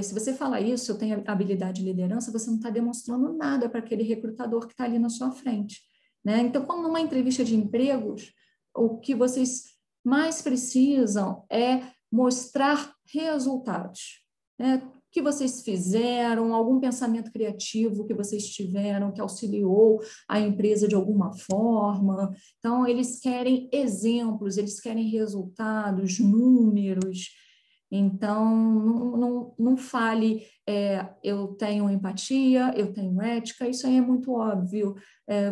se você falar isso, eu tenho habilidade de liderança, você não está demonstrando nada para aquele recrutador que está ali na sua frente. Né? Então, como numa entrevista de empregos, o que vocês mais precisam é mostrar resultados. Né? O que vocês fizeram, algum pensamento criativo que vocês tiveram, que auxiliou a empresa de alguma forma. Então, eles querem exemplos, eles querem resultados, números. Então, não fale, eu tenho empatia, eu tenho ética, isso aí é muito óbvio.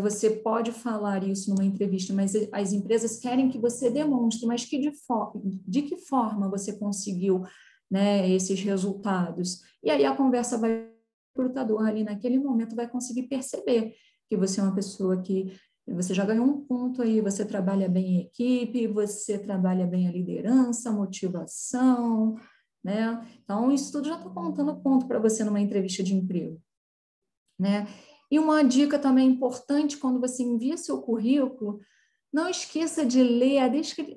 Você pode falar isso numa entrevista, mas as empresas querem que você demonstre, mas de que forma você conseguiu, né, esses resultados? E aí a conversa vai, o recrutador ali naquele momento vai conseguir perceber que você é uma pessoa que você já ganhou um ponto aí, você trabalha bem em equipe, você trabalha bem a liderança, a motivação, né? Então, isso tudo já está contando ponto para você numa entrevista de emprego, né? E uma dica também importante, quando você envia seu currículo, não esqueça de ler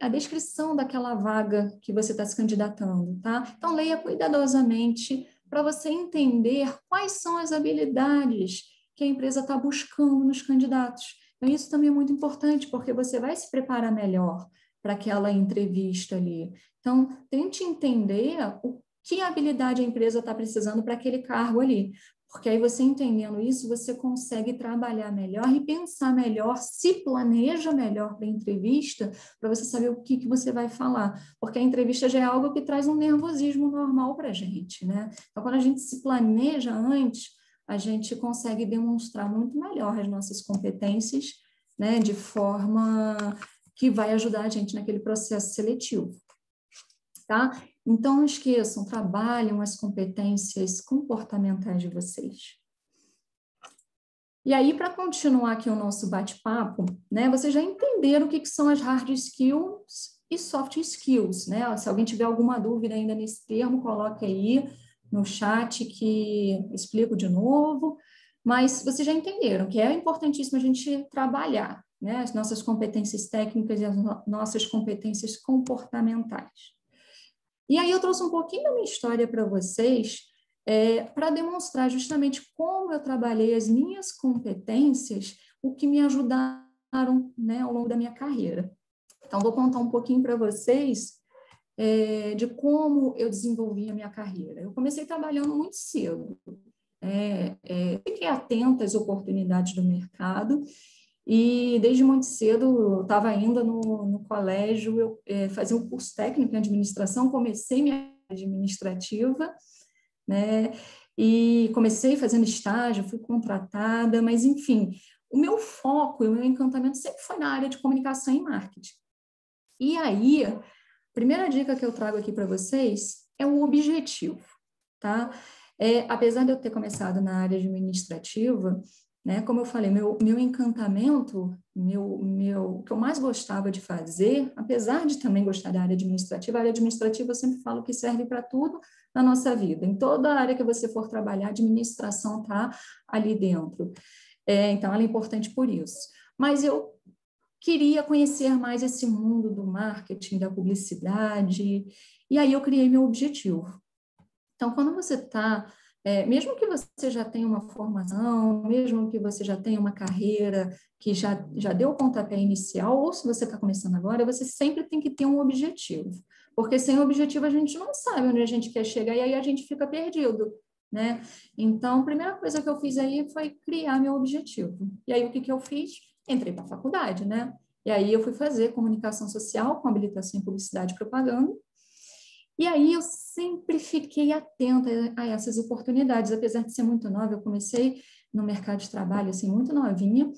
a descrição daquela vaga que você está se candidatando, tá? Então, leia cuidadosamente para você entender quais são as habilidades que a empresa está buscando nos candidatos. Então, isso também é muito importante, porque você vai se preparar melhor para aquela entrevista ali. Então, tente entender que habilidade a empresa está precisando para aquele cargo ali. Porque aí você entendendo isso, você consegue trabalhar melhor e pensar melhor, se planeja melhor para a entrevista, para você saber o que você vai falar. Porque a entrevista já é algo que traz um nervosismo normal para a gente, né? Então, quando a gente se planeja antes, a gente consegue demonstrar muito melhor as nossas competências, né? De forma que vai ajudar a gente naquele processo seletivo. Tá? Então, não esqueçam, trabalhem as competências comportamentais de vocês. E aí, para continuar aqui o nosso bate-papo, né, vocês já entenderam o que são as hard skills e soft skills, né? Se alguém tiver alguma dúvida ainda nesse termo, coloque aí no chat que explico de novo. Mas vocês já entenderam que é importantíssimo a gente trabalhar, né, as nossas competências técnicas e as nossas competências comportamentais. E aí eu trouxe um pouquinho da minha história para vocês, para demonstrar justamente como eu trabalhei as minhas competências, o que me ajudaram, né, ao longo da minha carreira. Então, vou contar um pouquinho para vocês de como eu desenvolvi a minha carreira. Eu comecei trabalhando muito cedo, fiquei atenta às oportunidades do mercado e desde muito cedo eu estava ainda no colégio, eu fazia um curso técnico em administração, comecei minha área administrativa, né? E comecei fazendo estágio, fui contratada, mas enfim, o meu foco e o meu encantamento sempre foi na área de comunicação e marketing. E aí, a primeira dica que eu trago aqui para vocês é o objetivo, tá? Apesar de eu ter começado na área administrativa, né, como eu falei, meu encantamento, o que eu mais gostava de fazer, apesar de também gostar da a área administrativa eu sempre falo que serve para tudo na nossa vida. Em toda área que você for trabalhar, a administração está ali dentro. Então, ela é importante por isso. Mas eu queria conhecer mais esse mundo do marketing, da publicidade, e aí eu criei meu objetivo. Então, quando você está, mesmo que você já tenha uma formação, mesmo que você já tenha uma carreira que já deu o pontapé inicial, ou se você está começando agora, você sempre tem que ter um objetivo, porque sem objetivo a gente não sabe onde a gente quer chegar e aí a gente fica perdido, né? Então, a primeira coisa que eu fiz aí foi criar meu objetivo. E aí, o que eu fiz? Entrei para a faculdade, né? E aí eu fui fazer comunicação social com habilitação em publicidade e propaganda. E aí eu sempre fiquei atenta a essas oportunidades, apesar de ser muito nova, eu comecei no mercado de trabalho assim muito novinha,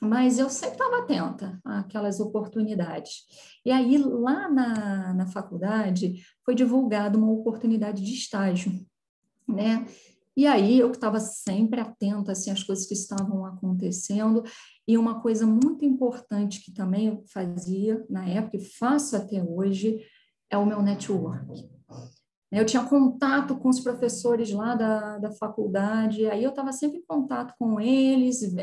mas eu sempre estava atenta àquelas oportunidades. E aí lá na faculdade foi divulgada uma oportunidade de estágio, né? E aí eu estava sempre atenta assim, às coisas que estavam acontecendo, e uma coisa muito importante que também eu fazia na época e faço até hoje é o meu network. Eu tinha contato com os professores lá da faculdade, aí eu estava sempre em contato com eles,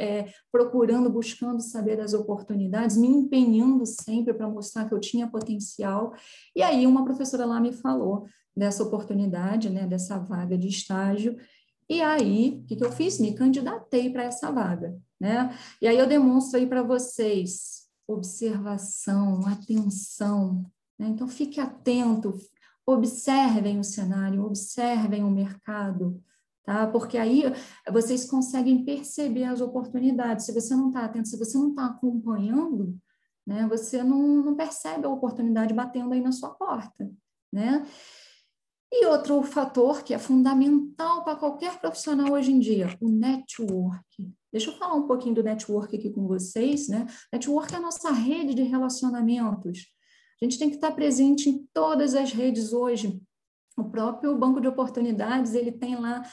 procurando, buscando saber das oportunidades, me empenhando sempre para mostrar que eu tinha potencial. E aí uma professora lá me falou dessa oportunidade, né, dessa vaga de estágio, e aí, o que eu fiz? Me candidatei para essa vaga, né? E aí eu demonstro aí para vocês observação, atenção, né? Então, fique atento, observem o cenário, observem o mercado, tá? Porque aí vocês conseguem perceber as oportunidades. Se você não está atento, se você não está acompanhando, né? Você não percebe a oportunidade batendo aí na sua porta, né? E outro fator que é fundamental para qualquer profissional hoje em dia, o network. Deixa eu falar um pouquinho do network aqui com vocês, né? Network é a nossa rede de relacionamentos. A gente tem que estar presente em todas as redes hoje. O próprio Banco de Oportunidades, ele tem lá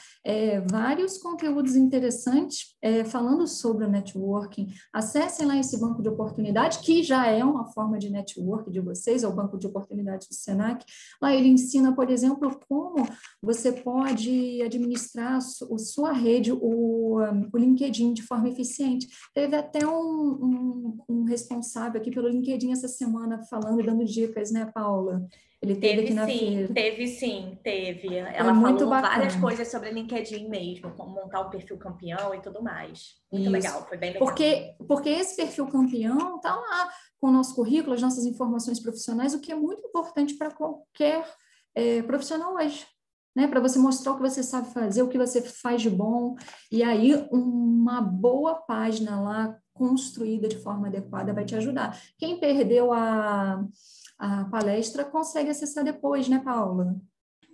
vários conteúdos interessantes falando sobre o networking. Acessem lá esse Banco de Oportunidade, que já é uma forma de network de vocês, é o Banco de Oportunidades do Senac. Lá ele ensina, por exemplo, como você pode administrar a sua rede, o LinkedIn, de forma eficiente. Teve até um responsável aqui pelo LinkedIn essa semana falando e dando dicas, né, Paula? Ele teve aqui na feira. Teve sim, teve. Foi Ela muito falou bacana. várias coisas sobre LinkedIn mesmo, como montar um perfil campeão e tudo mais. Muito legal, foi bem legal. Porque esse perfil campeão está lá com o nosso currículo, as nossas informações profissionais, o que é muito importante para qualquer profissional hoje, né? Para você mostrar o que você sabe fazer, o que você faz de bom. E aí, uma boa página lá, construída de forma adequada, vai te ajudar. Quem perdeu a palestra consegue acessar depois, né, Paula?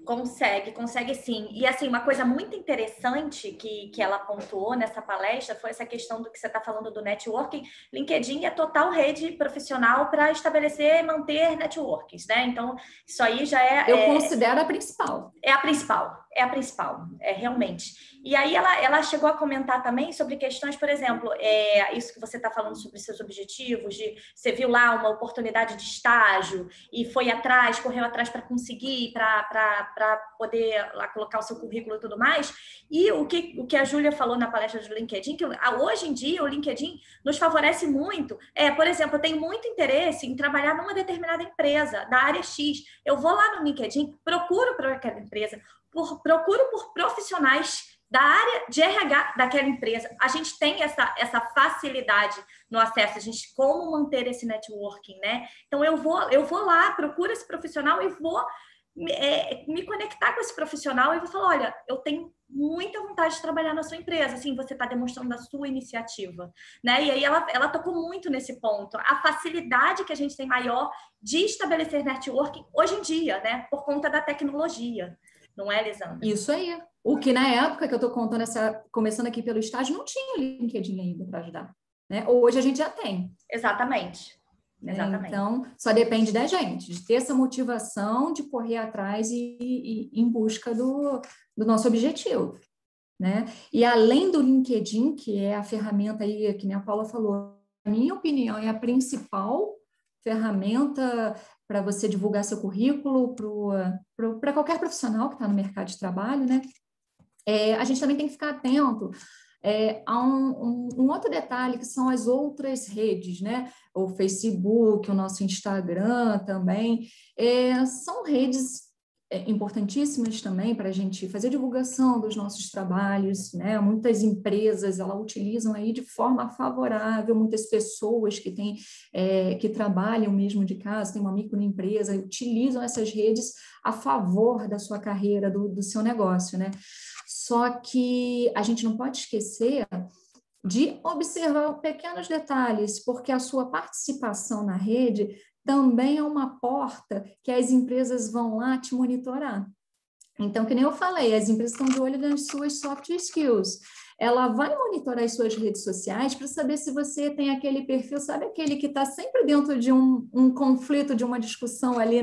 Consegue sim. E assim, uma coisa muito interessante que ela pontuou nessa palestra foi essa questão do que você está falando do networking. LinkedIn é total rede profissional para estabelecer e manter networks, né? Então, isso aí já é... Eu considero a principal. É a principal, realmente. E aí ela chegou a comentar também sobre questões, por exemplo, isso que você está falando sobre seus objetivos, de você viu lá uma oportunidade de estágio e foi atrás, correu atrás para conseguir, para para poder lá colocar o seu currículo e tudo mais. E o que a Júlia falou na palestra do LinkedIn, que hoje em dia o LinkedIn nos favorece muito. Por exemplo, eu tenho muito interesse em trabalhar numa determinada empresa, da área X. Eu vou lá no LinkedIn, procuro por aquela empresa, procuro por profissionais da área de RH daquela empresa. A gente tem essa facilidade no acesso, a gente como manter esse networking, né? Então eu vou lá, procuro esse profissional e vou me conectar com esse profissional e vou falar, olha, eu tenho muita vontade de trabalhar na sua empresa, assim, você está demonstrando a sua iniciativa, né? E aí ela tocou muito nesse ponto, a facilidade que a gente tem maior de estabelecer networking hoje em dia, né? Por conta da tecnologia, não é, Lisandra? Isso aí. O que na época que eu estou contando, começando aqui pelo estágio, não tinha o LinkedIn ainda para ajudar, né? Hoje a gente já tem. Exatamente. Exatamente. Então, só depende da gente, de ter essa motivação de correr atrás e em busca do nosso objetivo, né? E além do LinkedIn, que é a ferramenta aí, que nem a Paula falou, na minha opinião, é a principal ferramenta para você divulgar seu currículo para qualquer profissional que está no mercado de trabalho, né? A gente também tem que ficar atento há um outro detalhe, que são as outras redes, né? O Facebook, o nosso Instagram também, são redes importantíssimas também para a gente fazer divulgação dos nossos trabalhos, né? Muitas empresas, elas utilizam aí de forma favorável, muitas pessoas que trabalham mesmo de casa, tem uma microempresa, utilizam essas redes a favor da sua carreira, do seu negócio, né? Só que a gente não pode esquecer de observar pequenos detalhes, porque a sua participação na rede também é uma porta que as empresas vão lá te monitorar. Então, que nem eu falei, as empresas estão de olho nas suas soft skills. Ela vai monitorar as suas redes sociais para saber se você tem aquele perfil, sabe aquele que está sempre dentro de um conflito, de uma discussão ali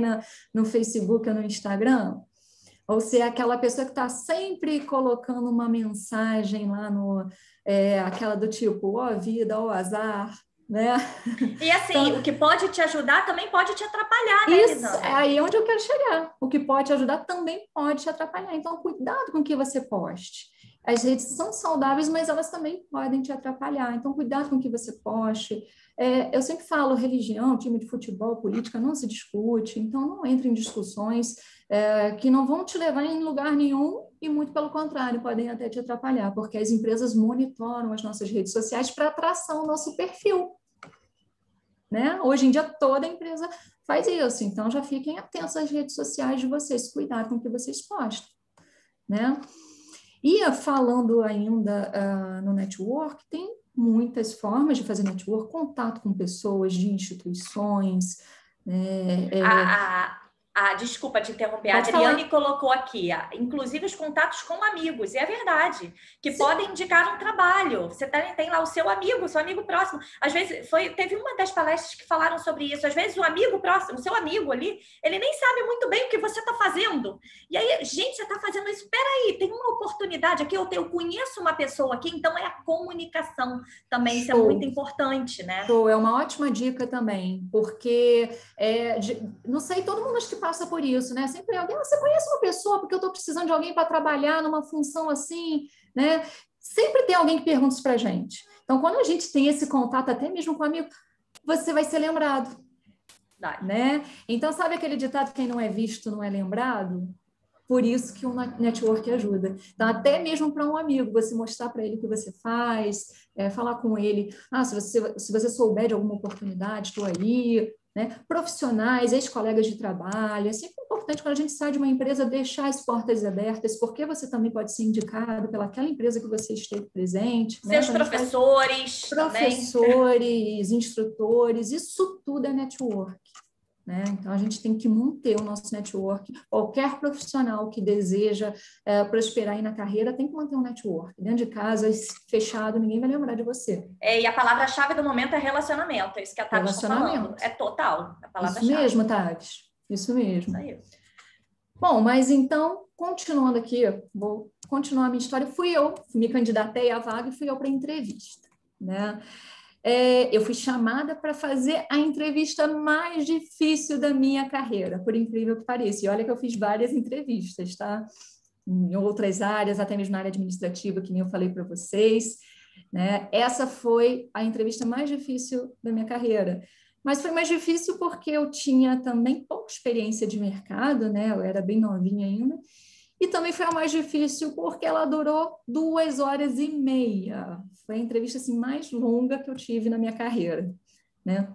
no Facebook ou no Instagram? Ou se é aquela pessoa que está sempre colocando uma mensagem lá aquela do tipo, ó vida, ó azar, né? E assim, então, o que pode te ajudar também pode te atrapalhar, né, Isso, Lisandra? é aí onde eu quero chegar. O que pode ajudar também pode te atrapalhar. Então, cuidado com o que você poste. As redes são saudáveis, mas elas também podem te atrapalhar. Então, cuidado com o que você poste. Eu sempre falo, religião, time de futebol, política, não se discute. Então, não entre em discussões que não vão te levar em lugar nenhum e, muito pelo contrário, podem até te atrapalhar, porque as empresas monitoram as nossas redes sociais para traçar o nosso perfil. Né? Hoje em dia, toda empresa faz isso. Então, já fiquem atentos às redes sociais de vocês, cuidado com o que vocês postam. Né? E falando ainda no network, tem muitas formas de fazer network, contato com pessoas de instituições. Desculpa te interromper, a Adriane colocou aqui, inclusive os contatos com amigos, e é verdade, que Sim. podem indicar um trabalho. Você tem lá o seu amigo próximo. Às vezes, teve uma das palestras que falaram sobre isso. Às vezes, o amigo próximo, o seu amigo ali, ele nem sabe muito bem o que você está fazendo. E aí, gente, você está fazendo isso. Espera aí, tem uma oportunidade aqui, eu conheço uma pessoa aqui, então é a comunicação também, isso é muito importante, né? É uma ótima dica também, porque, não sei, todo mundo acho que passa por isso, né? Sempre alguém, você conhece uma pessoa porque eu estou precisando de alguém para trabalhar numa função assim, né? Sempre tem alguém que pergunta isso para a gente. Então, quando a gente tem esse contato, até mesmo com um amigo, você vai ser lembrado, né? Então, sabe aquele ditado, quem não é visto não é lembrado? Por isso que o network ajuda. Então, até mesmo para um amigo, você mostrar para ele o que você faz, falar com ele, se você souber de alguma oportunidade, estou aí, né? Profissionais, ex-colegas de trabalho, é sempre importante quando a gente sai de uma empresa deixar as portas abertas, porque você também pode ser indicado pelaquela empresa que você esteve presente. Seus professores, professores, instrutores, isso tudo é network. Né? Então, a gente tem que manter o nosso network. Qualquer profissional que deseja prosperar aí na carreira tem que manter um network. Dentro de casa, fechado, ninguém vai lembrar de você. E a palavra-chave do momento é relacionamento. É isso que a Tavis está falando. É total. A palavra-chave. Isso mesmo, Tavis. Isso mesmo. Isso aí. Bom, mas então, continuando aqui, vou continuar a minha história. Me candidatei à vaga e fui eu para a entrevista. Né? eu fui chamada para fazer a entrevista mais difícil da minha carreira, por incrível que pareça. E olha que eu fiz várias entrevistas, tá? Em outras áreas, até mesmo na área administrativa, que nem eu falei para vocês, né? Essa foi a entrevista mais difícil da minha carreira. Mas foi mais difícil porque eu tinha também pouca experiência de mercado, né? Eu era bem novinha ainda. E também foi a mais difícil porque ela durou 2 horas e meia. Foi a entrevista assim, mais longa que eu tive na minha carreira, né?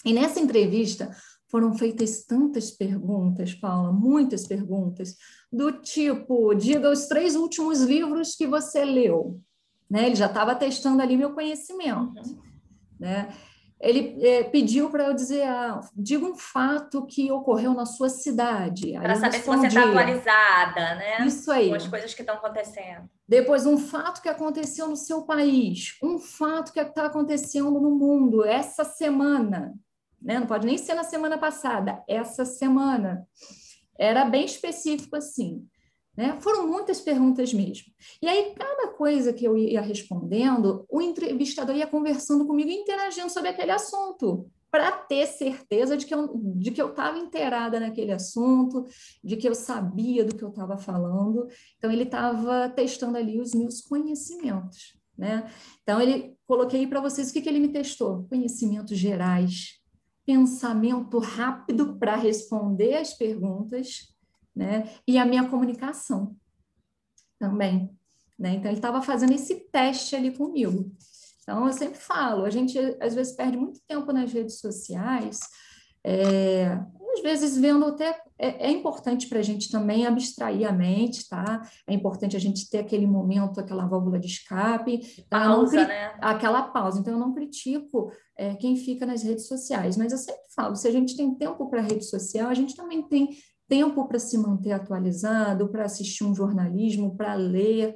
E nessa entrevista foram feitas tantas perguntas, Paula, muitas perguntas, do tipo, diga os 3 últimos livros que você leu. Né? Ele já estava testando ali meu conhecimento. Né? Ele pediu para eu dizer, diga um fato que ocorreu na sua cidade. Para saber se você está atualizada, né? Isso aí. Com as coisas que estão acontecendo. Depois, um fato que aconteceu no seu país, um fato que está acontecendo no mundo essa semana. Né? Não pode nem ser na semana passada, essa semana. Era bem específico assim. Né? Foram muitas perguntas mesmo. E aí, cada coisa que eu ia respondendo, o entrevistador ia conversando comigo e interagindo sobre aquele assunto, para ter certeza de que eu estava inteirada naquele assunto, de que eu sabia do que eu estava falando. Então, ele estava testando ali os meus conhecimentos. Né? Então, coloquei para vocês o que ele me testou: conhecimentos gerais, pensamento rápido para responder as perguntas, né? E a minha comunicação também. Né? Então, ele estava fazendo esse teste ali comigo. Então, eu sempre falo, a gente às vezes perde muito tempo nas redes sociais, às vezes vendo até... É importante para a gente também abstrair a mente, tá? É importante a gente ter aquele momento, aquela válvula de escape. Pausa, né? Aquela pausa. Então, eu não critico quem fica nas redes sociais, mas eu sempre falo, se a gente tem tempo para rede social, a gente também tem tempo para se manter atualizado, para assistir um jornalismo, para ler,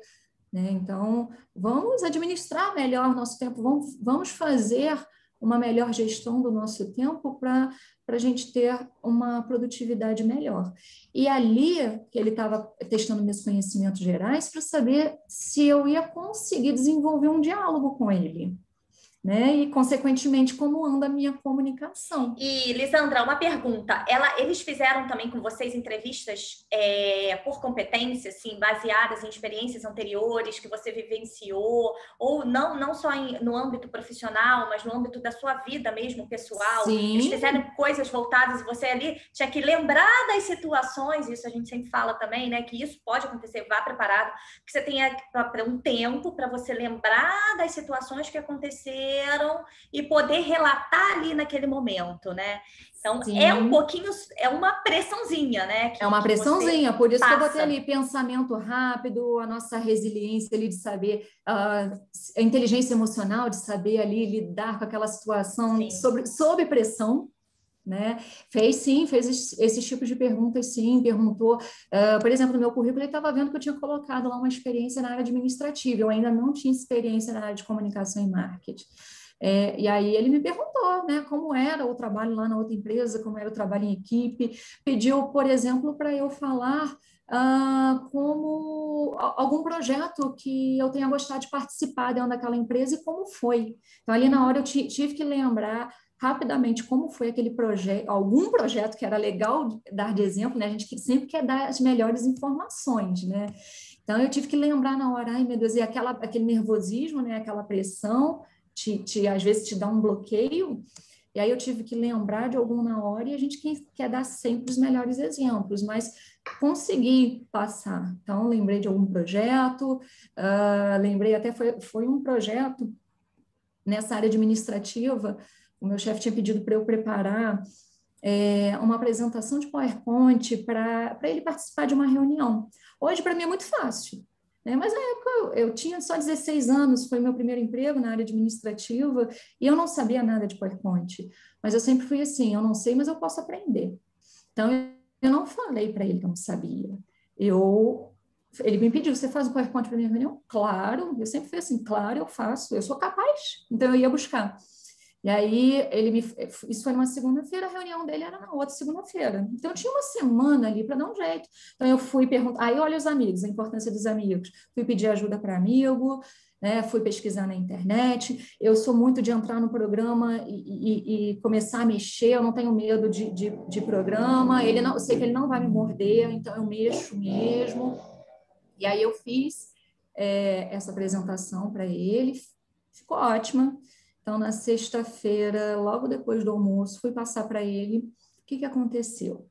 né? Então, vamos administrar melhor o nosso tempo, vamos fazer uma melhor gestão do nosso tempo para a gente ter uma produtividade melhor. E ali, que ele estava testando meus conhecimentos gerais para saber se eu ia conseguir desenvolver um diálogo com ele. Né? E, consequentemente, como anda a minha comunicação. E, Lisandra, uma pergunta. Eles fizeram também com vocês entrevistas por competência, assim, baseadas em experiências anteriores que você vivenciou, ou não só no âmbito profissional, mas no âmbito da sua vida mesmo, pessoal? Sim. Eles fizeram coisas voltadas e você ali tinha que lembrar das situações, isso a gente sempre fala também, né? Que isso pode acontecer, vá preparado, que você tenha um tempo para você lembrar das situações que aconteceram e poder relatar ali naquele momento, né? Então, Sim. É uma pressãozinha, né? É uma pressãozinha, por isso passa. Que eu botei ali pensamento rápido, a nossa resiliência ali de saber, a inteligência emocional de saber ali lidar com aquela situação sob pressão, né? Fez esses tipos de perguntas, sim, perguntou, por exemplo, no meu currículo ele estava vendo que eu tinha colocado lá uma experiência na área administrativa, eu ainda não tinha experiência na área de comunicação e marketing. E aí ele me perguntou, né, como era o trabalho lá na outra empresa, como era o trabalho em equipe, pediu, por exemplo, para eu falar como algum projeto que eu tenha gostado de participar dentro daquela empresa e como foi. Então, ali na hora eu tive que lembrar rapidamente como foi aquele projeto, algum projeto que era legal dar de exemplo, né? A gente sempre quer dar as melhores informações, né? Então, eu tive que lembrar na hora, ai meu Deus, e aquele nervosismo, né? Aquela pressão, às vezes te dá um bloqueio, e aí eu tive que lembrar de algum na hora, e a gente quer dar sempre os melhores exemplos, mas consegui passar. Então, lembrei de algum projeto, lembrei até, foi um projeto nessa área administrativa, o meu chefe tinha pedido para eu preparar uma apresentação de PowerPoint para ele participar de uma reunião. Hoje, para mim, é muito fácil. Né? Mas na época eu tinha só 16 anos, foi meu primeiro emprego na área administrativa, e eu não sabia nada de PowerPoint. Mas eu sempre fui assim, eu não sei, mas eu posso aprender. Então, eu não falei para ele que eu não sabia. Ele me pediu, você faz o PowerPoint para minha reunião? Claro, eu sempre fui assim, claro, eu faço, eu sou capaz. Então, eu ia buscar. E aí, isso foi numa segunda-feira, a reunião dele era na outra segunda-feira. Então, eu tinha uma semana ali para dar um jeito. Então, eu fui perguntar, aí olha os amigos, a importância dos amigos. Fui pedir ajuda para amigo, né? Fui pesquisar na internet. Eu sou muito de entrar no programa e começar a mexer, eu não tenho medo de programa, eu sei que ele não vai me morder, então eu mexo mesmo. E aí eu fiz essa apresentação para ele, ficou ótima. Então, na sexta-feira, logo depois do almoço, fui passar para ele o que aconteceu.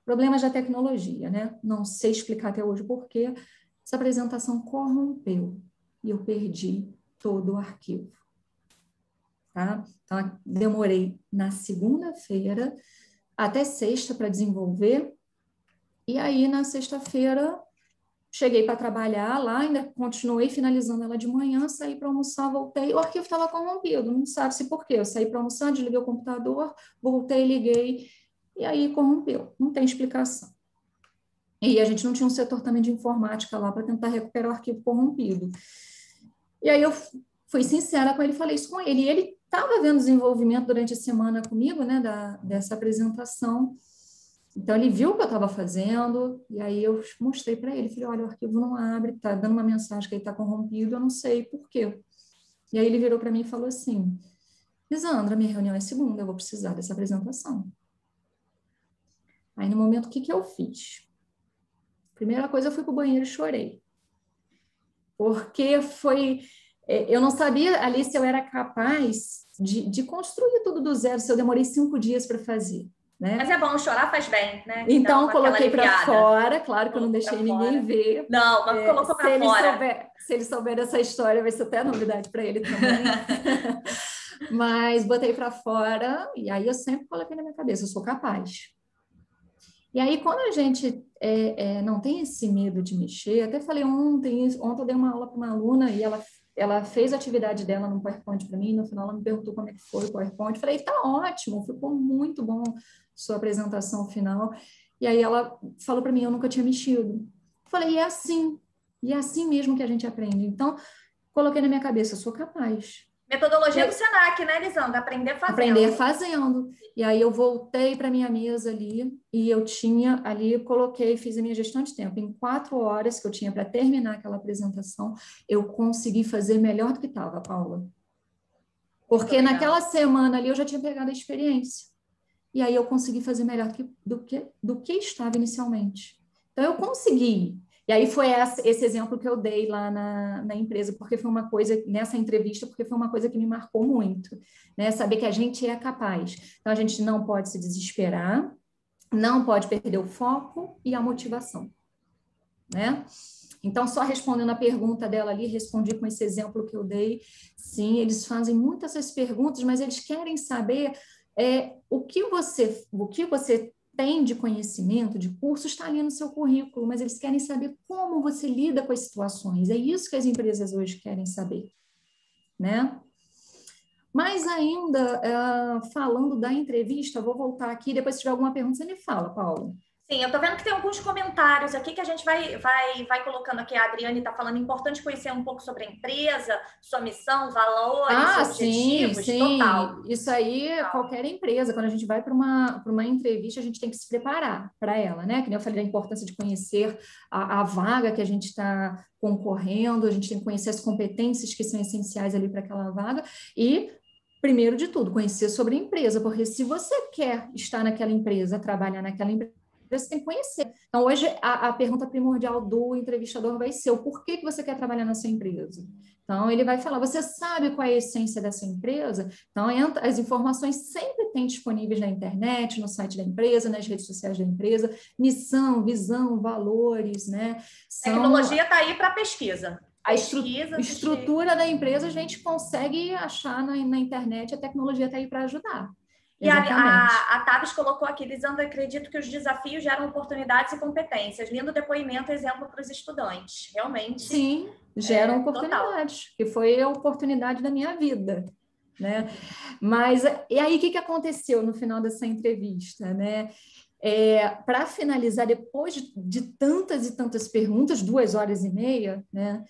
Problemas da tecnologia, né? Não sei explicar até hoje por quê. Essa apresentação corrompeu e eu perdi todo o arquivo. Tá? Então, demorei na segunda-feira até sexta para desenvolver. E aí, na sexta-feira, cheguei para trabalhar lá, ainda continuei finalizando ela de manhã, saí para almoçar, voltei, o arquivo estava corrompido, não sabe-se por quê. Eu saí para almoçar, desliguei o computador, voltei, liguei, e aí corrompeu, não tem explicação. E a gente não tinha um setor também de informática lá para tentar recuperar o arquivo corrompido. E aí eu fui sincera com ele, falei isso com ele, e ele estava vendo desenvolvimento durante a semana comigo, né, dessa apresentação. Então, ele viu o que eu estava fazendo, e aí eu mostrei para ele, falei, olha, o arquivo não abre, está dando uma mensagem que ele está corrompido, eu não sei por quê. E aí ele virou para mim e falou assim, Lisandra, minha reunião é segunda, eu vou precisar dessa apresentação. Aí, no momento, o que eu fiz? Primeira coisa, eu fui para o banheiro e chorei. Porque eu não sabia ali se eu era capaz de construir tudo do zero, se eu demorei 5 dias para fazer. Né? Mas é bom, chorar faz bem, né? Então, coloquei para fora, claro que eu não deixei ninguém ver. Não, mas colocou para fora. Se ele souber dessa história, vai ser até novidade para ele também. Mas botei para fora, e aí eu sempre coloquei na minha cabeça, eu sou capaz. E aí, quando a gente não tem esse medo de mexer, até falei ontem eu dei uma aula para uma aluna e ela fez a atividade dela no PowerPoint para mim, no final ela me perguntou como é que foi o PowerPoint, falei, tá ótimo, ficou muito bom sua apresentação final, e aí ela falou para mim, eu nunca tinha mexido. Falei, e é assim mesmo que a gente aprende. Então, coloquei na minha cabeça, eu sou capaz. Metodologia do Senac, né, Lisandra? Aprender fazendo. Aprender fazendo. E aí eu voltei para minha mesa ali e eu tinha ali, fiz a minha gestão de tempo. Em 4 horas que eu tinha para terminar aquela apresentação, eu consegui fazer melhor do que estava, Paula. Porque naquela semana ali eu já tinha pegado a experiência. E aí eu consegui fazer melhor do que estava inicialmente. Então eu consegui. E aí foi esse exemplo que eu dei lá na empresa, porque foi uma coisa, nessa entrevista, porque foi uma coisa que me marcou muito, né? Saber que a gente é capaz. Então, a gente não pode se desesperar, não pode perder o foco e a motivação, né? Então, só respondendo a pergunta dela ali, respondi com esse exemplo que eu dei. Sim, eles fazem muitas essas perguntas, mas eles querem saber o que você tem de conhecimento, de curso, está ali no seu currículo, mas eles querem saber como você lida com as situações. É isso que as empresas hoje querem saber, né? Mas ainda, falando da entrevista, vou voltar aqui, depois se tiver alguma pergunta, você me fala, Paulo. Sim, eu tô vendo que tem alguns comentários aqui que a gente vai colocando aqui. A Adriane está falando, importante conhecer um pouco sobre a empresa, sua missão, valores, objetivos, sim. Total. Isso aí, qualquer empresa, quando a gente vai para uma entrevista, a gente tem que se preparar para ela, né? Que nem eu falei da importância de conhecer a vaga que a gente está concorrendo, a gente tem que conhecer as competências que são essenciais ali para aquela vaga e primeiro de tudo, conhecer sobre a empresa, porque se você quer estar naquela empresa, trabalhar naquela empresa, você tem que conhecer. Então, hoje, a pergunta primordial do entrevistador vai ser o porquê que você quer trabalhar na sua empresa. Então, ele vai falar, você sabe qual é a essência dessa empresa? Então, as informações sempre tem disponíveis na internet, no site da empresa, nas redes sociais da empresa, missão, visão, valores, né? Tecnologia está aí para pesquisa. A estrutura da empresa a gente consegue achar na internet, a tecnologia está aí para ajudar. E a Tavis colocou aqui, Lisandra, acredito que os desafios geram oportunidades e competências. Lindo depoimento, exemplo para os estudantes. Realmente. Sim, geram oportunidades, que foi a oportunidade da minha vida, né? Mas, e aí, o que aconteceu no final dessa entrevista, né? Para finalizar, depois de tantas e tantas perguntas, 2 horas e meia, né?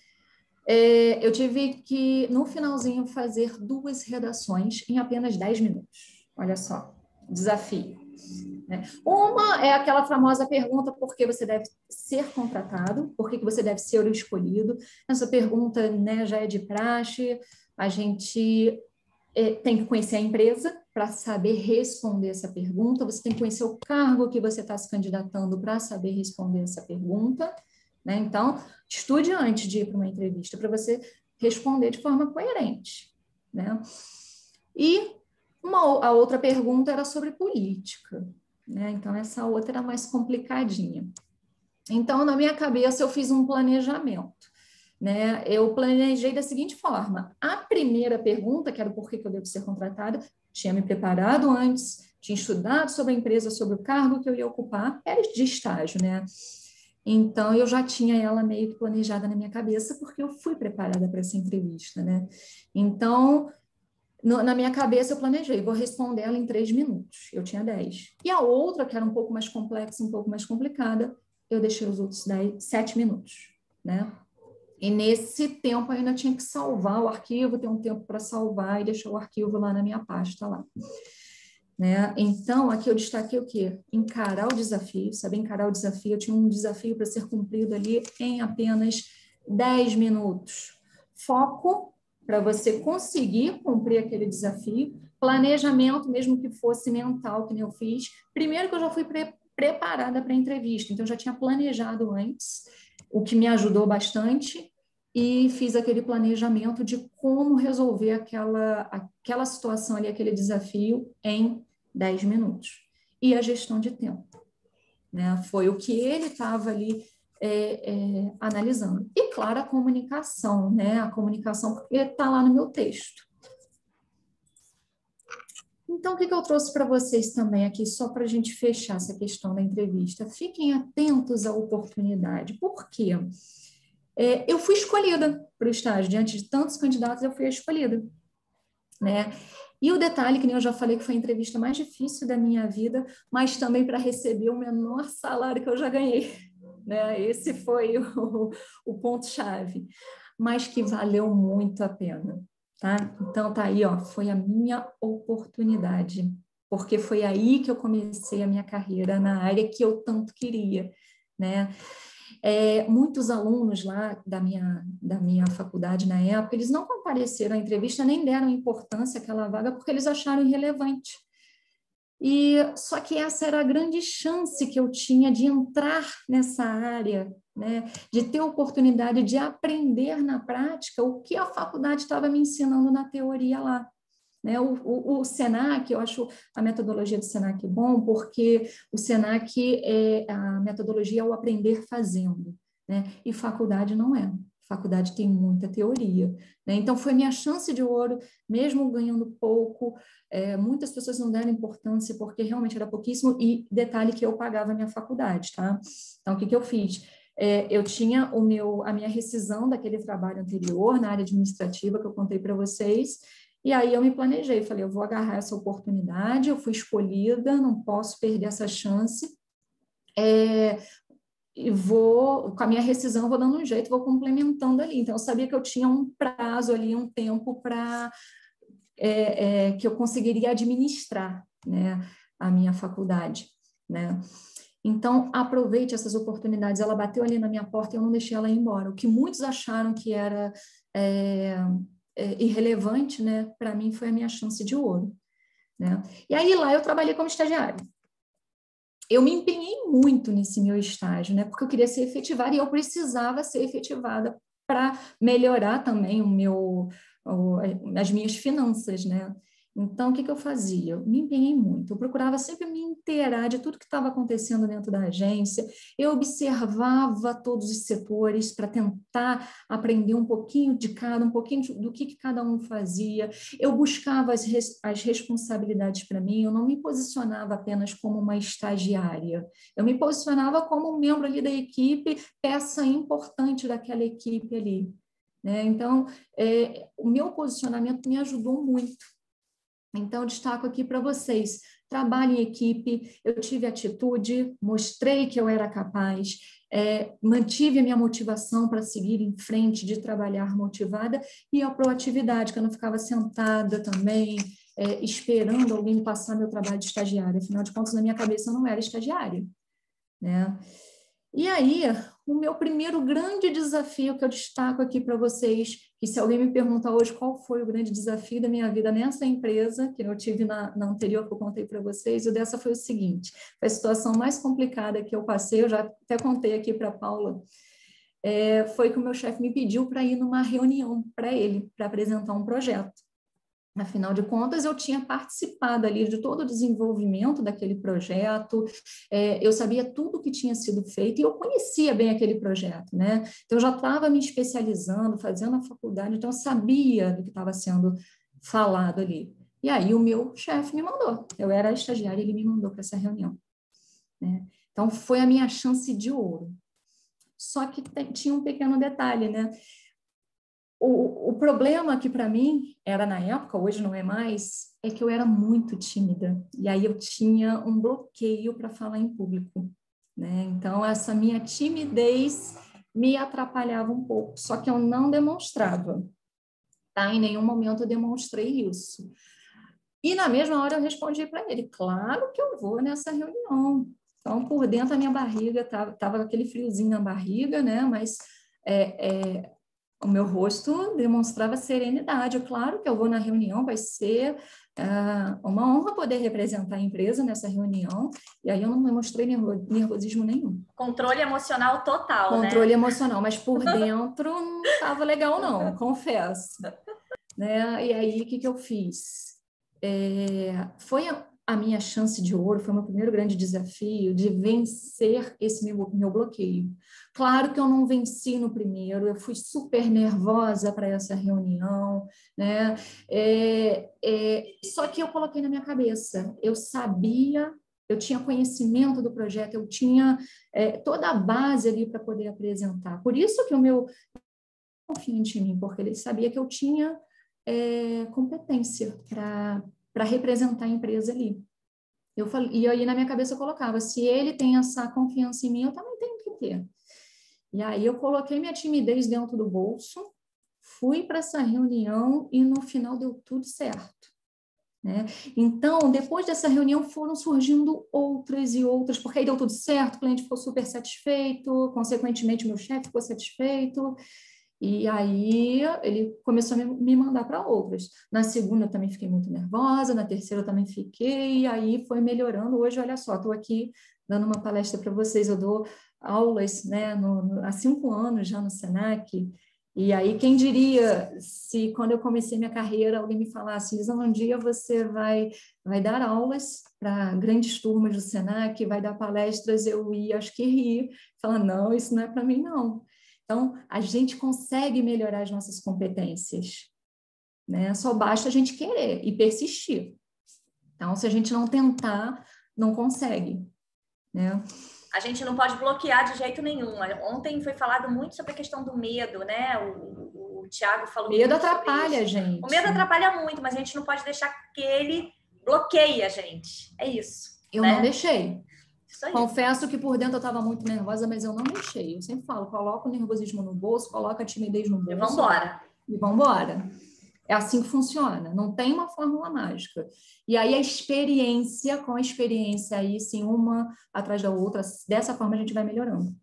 Eu tive que, no finalzinho, fazer 2 redações em apenas 10 minutos. Olha só, desafio. Né? Uma é aquela famosa pergunta: por que você deve ser contratado? Por que você deve ser o escolhido? Essa pergunta, né, já é de praxe. A gente tem que conhecer a empresa para saber responder essa pergunta. Você tem que conhecer o cargo que você está se candidatando para saber responder essa pergunta. Né? Então, estude antes de ir para uma entrevista para você responder de forma coerente. Né? E a outra pergunta era sobre política. Né? Então, essa outra era mais complicadinha. Então, na minha cabeça, eu fiz um planejamento. Né? Eu planejei da seguinte forma: a primeira pergunta, que era o porquê que eu devo ser contratada, tinha me preparado antes, tinha estudado sobre a empresa, sobre o cargo que eu ia ocupar, era de estágio, né? Então, eu já tinha ela meio que planejada na minha cabeça, porque eu fui preparada para essa entrevista, né? Então, na minha cabeça, eu planejei, vou responder ela em 3 minutos. Eu tinha 10. E a outra, que era um pouco mais complexa, um pouco mais complicada, eu deixei os outros 7 minutos, né? E nesse tempo eu ainda tinha que salvar o arquivo, ter um tempo para salvar e deixar o arquivo lá na minha pasta lá. Né? Então, aqui eu destaquei o quê? Encarar o desafio, saber encarar o desafio. Eu tinha um desafio para ser cumprido ali em apenas 10 minutos. Foco para você conseguir cumprir aquele desafio. Planejamento, mesmo que fosse mental, que nem eu fiz. Primeiro que eu já fui preparada para a entrevista, então eu já tinha planejado antes, o que me ajudou bastante, e fiz aquele planejamento de como resolver aquela situação ali, aquele desafio em 10 minutos. E a gestão de tempo, né? Foi o que ele estava ali analisando. E, claro, a comunicação, né? A comunicação, porque está lá no meu texto. Então, o que eu trouxe para vocês também aqui, só para a gente fechar essa questão da entrevista? Fiquem atentos à oportunidade. Por quê? Eu fui escolhida para o estágio. Diante de tantos candidatos, eu fui a escolhida. Né? E o detalhe, que nem eu já falei, que foi a entrevista mais difícil da minha vida, mas também para receber o menor salário que eu já ganhei. Né? Esse foi o ponto-chave, mas que valeu muito a pena. Tá? Então, tá aí, ó, foi a minha oportunidade, porque foi aí que eu comecei a minha carreira na área que eu tanto queria. Né? Muitos alunos lá da minha faculdade na época, eles não compareceram à entrevista, nem deram importância àquela vaga, porque eles acharam irrelevante. E só que essa era a grande chance que eu tinha de entrar nessa área, né? De ter a oportunidade de aprender na prática o que a faculdade estava me ensinando na teoria lá. Né? O SENAC, eu acho a metodologia do SENAC bom, porque o SENAC, a metodologia é o aprender fazendo, né? E faculdade não é. Faculdade tem muita teoria. Né? Então, foi minha chance de ouro, mesmo ganhando pouco. Muitas pessoas não deram importância, porque realmente era pouquíssimo, e detalhe que eu pagava a minha faculdade, tá? Então, o que eu fiz? Eu tinha a minha rescisão daquele trabalho anterior, na área administrativa, que eu contei para vocês. E aí eu me planejei, falei, eu vou agarrar essa oportunidade, eu fui escolhida, não posso perder essa chance, e com a minha rescisão, vou dando um jeito, vou complementando ali. Então, eu sabia que eu tinha um prazo ali, um tempo para que eu conseguiria administrar, né, a minha faculdade, né? Então, aproveite essas oportunidades. Ela bateu ali na minha porta e eu não deixei ela ir embora. O que muitos acharam que era irrelevante, né? Para mim foi a minha chance de ouro, né? E aí lá eu trabalhei como estagiária. Eu me empenhei muito nesse meu estágio, né? Porque eu queria ser efetivada e eu precisava ser efetivada para melhorar também as minhas finanças, né? Então, o que eu fazia? Eu me empenhei muito, eu procurava sempre me inteirar de tudo que estava acontecendo dentro da agência, eu observava todos os setores para tentar aprender um pouquinho de cada, um pouquinho do que cada um fazia, eu buscava as responsabilidades para mim, eu não me posicionava apenas como uma estagiária, eu me posicionava como um membro ali da equipe, peça importante daquela equipe ali. Né? Então, o meu posicionamento me ajudou muito. Então, eu destaco aqui para vocês, trabalho em equipe, eu tive atitude, mostrei que eu era capaz, mantive a minha motivação para seguir em frente, de trabalhar motivada, e a proatividade, que eu não ficava sentada também, esperando alguém passar meu trabalho de estagiária. Afinal de contas, na minha cabeça, eu não era estagiária, né? E aí, o meu primeiro grande desafio que eu destaco aqui para vocês, que se alguém me perguntar hoje qual foi o grande desafio da minha vida nessa empresa, que eu tive na anterior que eu contei para vocês, o dessa foi o seguinte, foi a situação mais complicada que eu passei, eu já até contei aqui para a Paula, foi que o meu chefe me pediu para ir numa reunião para ele, para apresentar um projeto. Afinal de contas, eu tinha participado ali de todo o desenvolvimento daquele projeto, eu sabia tudo que tinha sido feito e eu conhecia bem aquele projeto, né? Então, eu já estava me especializando, fazendo a faculdade, então eu sabia do que estava sendo falado ali. E aí o meu chefe me mandou, eu era estagiária, ele me mandou para essa reunião, né? Então, foi a minha chance de ouro. Só que tinha um pequeno detalhe, né? O problema que para mim era na época, hoje não é mais, é que eu era muito tímida. E aí eu tinha um bloqueio para falar em público, né? Então, essa minha timidez me atrapalhava um pouco, só que eu não demonstrava, tá? Em nenhum momento eu demonstrei isso. E na mesma hora eu respondi para ele, claro que eu vou nessa reunião. Então, por dentro da minha barriga, tava aquele friozinho na barriga, né? Mas o meu rosto demonstrava serenidade. Claro que eu vou na reunião, vai ser uma honra poder representar a empresa nessa reunião. E aí eu não demonstrei nervosismo nenhum. Controle emocional total, Controle né? emocional, mas por dentro não estava legal não, confesso. Né? E aí, o que eu fiz? Foi a minha chance de ouro, foi o meu primeiro grande desafio de vencer esse meu bloqueio. Claro que eu não venci no primeiro, eu fui super nervosa para essa reunião, né? Só que eu coloquei na minha cabeça, eu sabia, eu tinha conhecimento do projeto, eu tinha toda a base ali para poder apresentar. Por isso que o meu confiante em mim, porque ele sabia que eu tinha competência para representar a empresa ali. Eu falei, e aí na minha cabeça eu colocava, se ele tem essa confiança em mim, eu também tenho que ter. E aí eu coloquei minha timidez dentro do bolso, fui para essa reunião e no final deu tudo certo, né? Então, depois dessa reunião foram surgindo outras e outras, porque aí deu tudo certo, o cliente ficou super satisfeito, consequentemente meu chefe ficou satisfeito, e aí ele começou a me mandar para outras. Na segunda eu também fiquei muito nervosa, na terceira eu também fiquei, e aí foi melhorando. Hoje, olha só, estou aqui dando uma palestra para vocês, eu dou aulas, né, há 5 anos já no Senac, e aí quem diria se quando eu comecei minha carreira alguém me falasse, Lisa, um dia você vai dar aulas para grandes turmas do Senac, vai dar palestras, eu ia, acho que rir, falar, não, isso não é para mim, não. Então, a gente consegue melhorar as nossas competências, né? Só basta a gente querer e persistir. Então, se a gente não tentar, não consegue, né? A gente não pode bloquear de jeito nenhum. Ontem foi falado muito sobre a questão do medo, né? O Thiago falou muito Medo sobre atrapalha a isso. gente. O medo atrapalha muito, mas a gente não pode deixar que ele bloqueie a gente. É isso. Eu né? não deixei. Isso aí. Confesso que por dentro eu estava muito nervosa, mas eu não deixei. Eu sempre falo, coloca o nervosismo no bolso, coloca a timidez no bolso. E vamos embora. E vamos embora. É assim que funciona, não tem uma fórmula mágica. E aí a experiência, com a experiência aí, sim, uma atrás da outra, dessa forma a gente vai melhorando.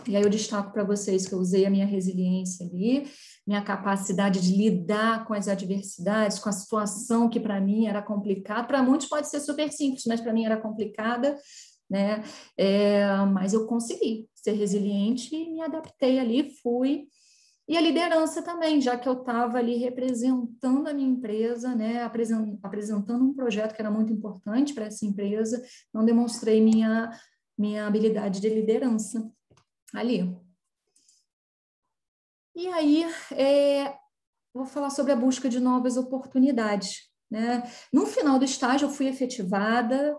E aí eu destaco para vocês que eu usei a minha resiliência ali, minha capacidade de lidar com as adversidades, com a situação que para mim era complicada. Para muitos pode ser super simples, mas para mim era complicada, né? Mas eu consegui ser resiliente e me adaptei ali, fui. E a liderança também, já que eu estava ali representando a minha empresa, né, apresentando um projeto que era muito importante para essa empresa, não demonstrei minha habilidade de liderança ali. E aí, vou falar sobre a busca de novas oportunidades, né? No final do estágio, eu fui efetivada,